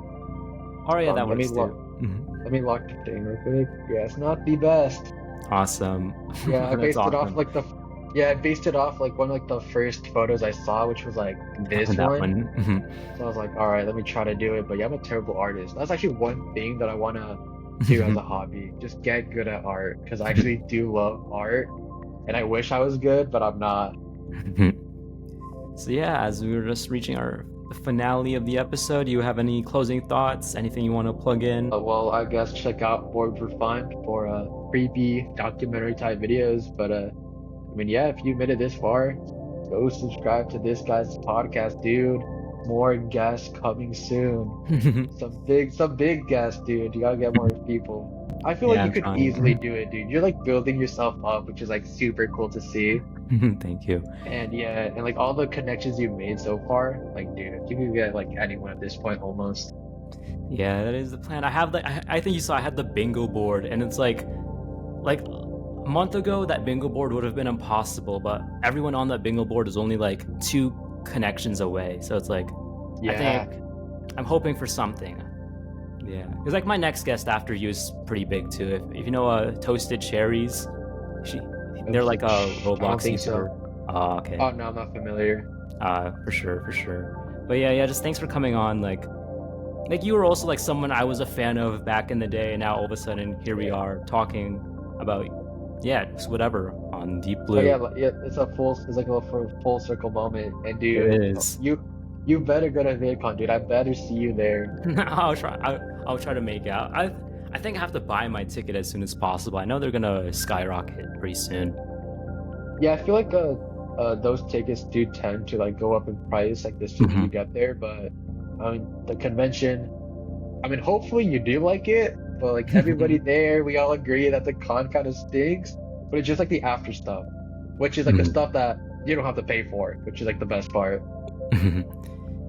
[SPEAKER 2] Oh yeah, that works too.
[SPEAKER 1] Let me lock the thing real quick. Yeah, it's not the best.
[SPEAKER 2] Awesome.
[SPEAKER 1] Yeah,
[SPEAKER 2] That's awesome.
[SPEAKER 1] I based it off like one of like the first photos I saw, which was like this
[SPEAKER 2] That
[SPEAKER 1] one.
[SPEAKER 2] one.
[SPEAKER 1] So I was like, all right, let me try to do it. But yeah, I'm a terrible artist. That's actually one thing that I wanna do as a hobby. Just get good at art because I actually do love art, and I wish I was good, but I'm not.
[SPEAKER 2] So yeah, as we were just reaching the finale of the episode, do you have any closing thoughts? Anything you want to plug in?
[SPEAKER 1] Well, I guess check out Board for Fun for creepy documentary type videos. But I mean, yeah, if you made it this far, go subscribe to this guy's podcast, dude. More guests coming soon. Some big guests, dude. You gotta get more people. I feel like
[SPEAKER 2] Yeah,
[SPEAKER 1] you
[SPEAKER 2] I'm
[SPEAKER 1] could easily
[SPEAKER 2] trying.
[SPEAKER 1] do it, dude. You're like building yourself up, which is like super cool to see.
[SPEAKER 2] Thank you.
[SPEAKER 1] And yeah, and like all the connections you've made so far, like dude, you could get like anyone at this point almost.
[SPEAKER 2] Yeah, that is the plan. I have I think you saw I had the bingo board, and it's like a month ago that bingo board would have been impossible, but everyone on that bingo board is only like 2 connections away. So it's like I
[SPEAKER 1] Yeah.
[SPEAKER 2] think I'm hoping for something. Yeah, because like my next guest after you is pretty big too. If you know Toasted Cherries, she they're like a
[SPEAKER 1] I don't
[SPEAKER 2] Roblox
[SPEAKER 1] think so.
[SPEAKER 2] YouTuber. Oh, okay.
[SPEAKER 1] Oh no, I'm not familiar.
[SPEAKER 2] For sure, for sure. But yeah, just thanks for coming on. Like you were also like someone I was a fan of back in the day, and now all of a sudden here we
[SPEAKER 1] Yeah.
[SPEAKER 2] are talking about, yeah, just whatever on Deep
[SPEAKER 1] Oh yeah,
[SPEAKER 2] Blue.
[SPEAKER 1] yeah, it's like a full circle moment. And
[SPEAKER 2] It
[SPEAKER 1] dude,
[SPEAKER 2] is.
[SPEAKER 1] you better go to VidCon, dude. I better see you there.
[SPEAKER 2] I'll try. I'll try to make out. I think I have to buy my ticket as soon as possible. I know they're gonna skyrocket pretty soon.
[SPEAKER 1] Yeah, I feel like those tickets do tend to like go up in price like the sooner you
[SPEAKER 2] Mhm.
[SPEAKER 1] get there. But I mean, the convention. I mean, hopefully you do like it. But like everybody there, we all agree that the con kind of stinks. But it's just like the after stuff, which is like the
[SPEAKER 2] Mhm.
[SPEAKER 1] stuff that you don't have to pay for, which is like the best part.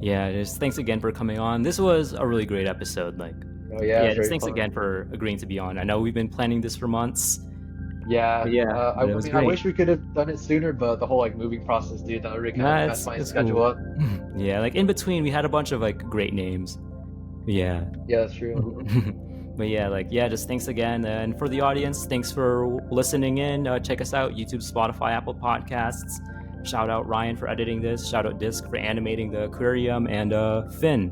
[SPEAKER 2] Yeah, just thanks again for coming on. This was a really great episode. Like,
[SPEAKER 1] Oh yeah,
[SPEAKER 2] yeah,
[SPEAKER 1] it's
[SPEAKER 2] just
[SPEAKER 1] very
[SPEAKER 2] thanks
[SPEAKER 1] fun.
[SPEAKER 2] again for agreeing to be on. I know we've been planning this for months, but
[SPEAKER 1] Yeah,
[SPEAKER 2] yeah, but it
[SPEAKER 1] I
[SPEAKER 2] was
[SPEAKER 1] mean, I
[SPEAKER 2] great.
[SPEAKER 1] wish we could have done it sooner, but the whole like moving process, dude, that really kind of
[SPEAKER 2] Nah,
[SPEAKER 1] messed my
[SPEAKER 2] it's
[SPEAKER 1] schedule
[SPEAKER 2] cool.
[SPEAKER 1] up.
[SPEAKER 2] Yeah, like in between, we had a bunch of like great names. Yeah.
[SPEAKER 1] Yeah, that's true.
[SPEAKER 2] But yeah, like, yeah, just thanks again. And for the audience, thanks for listening in. Check us out: YouTube, Spotify, Apple Podcasts. Shout out Ryan for editing this. Shout out Disc for animating the aquarium, and Finn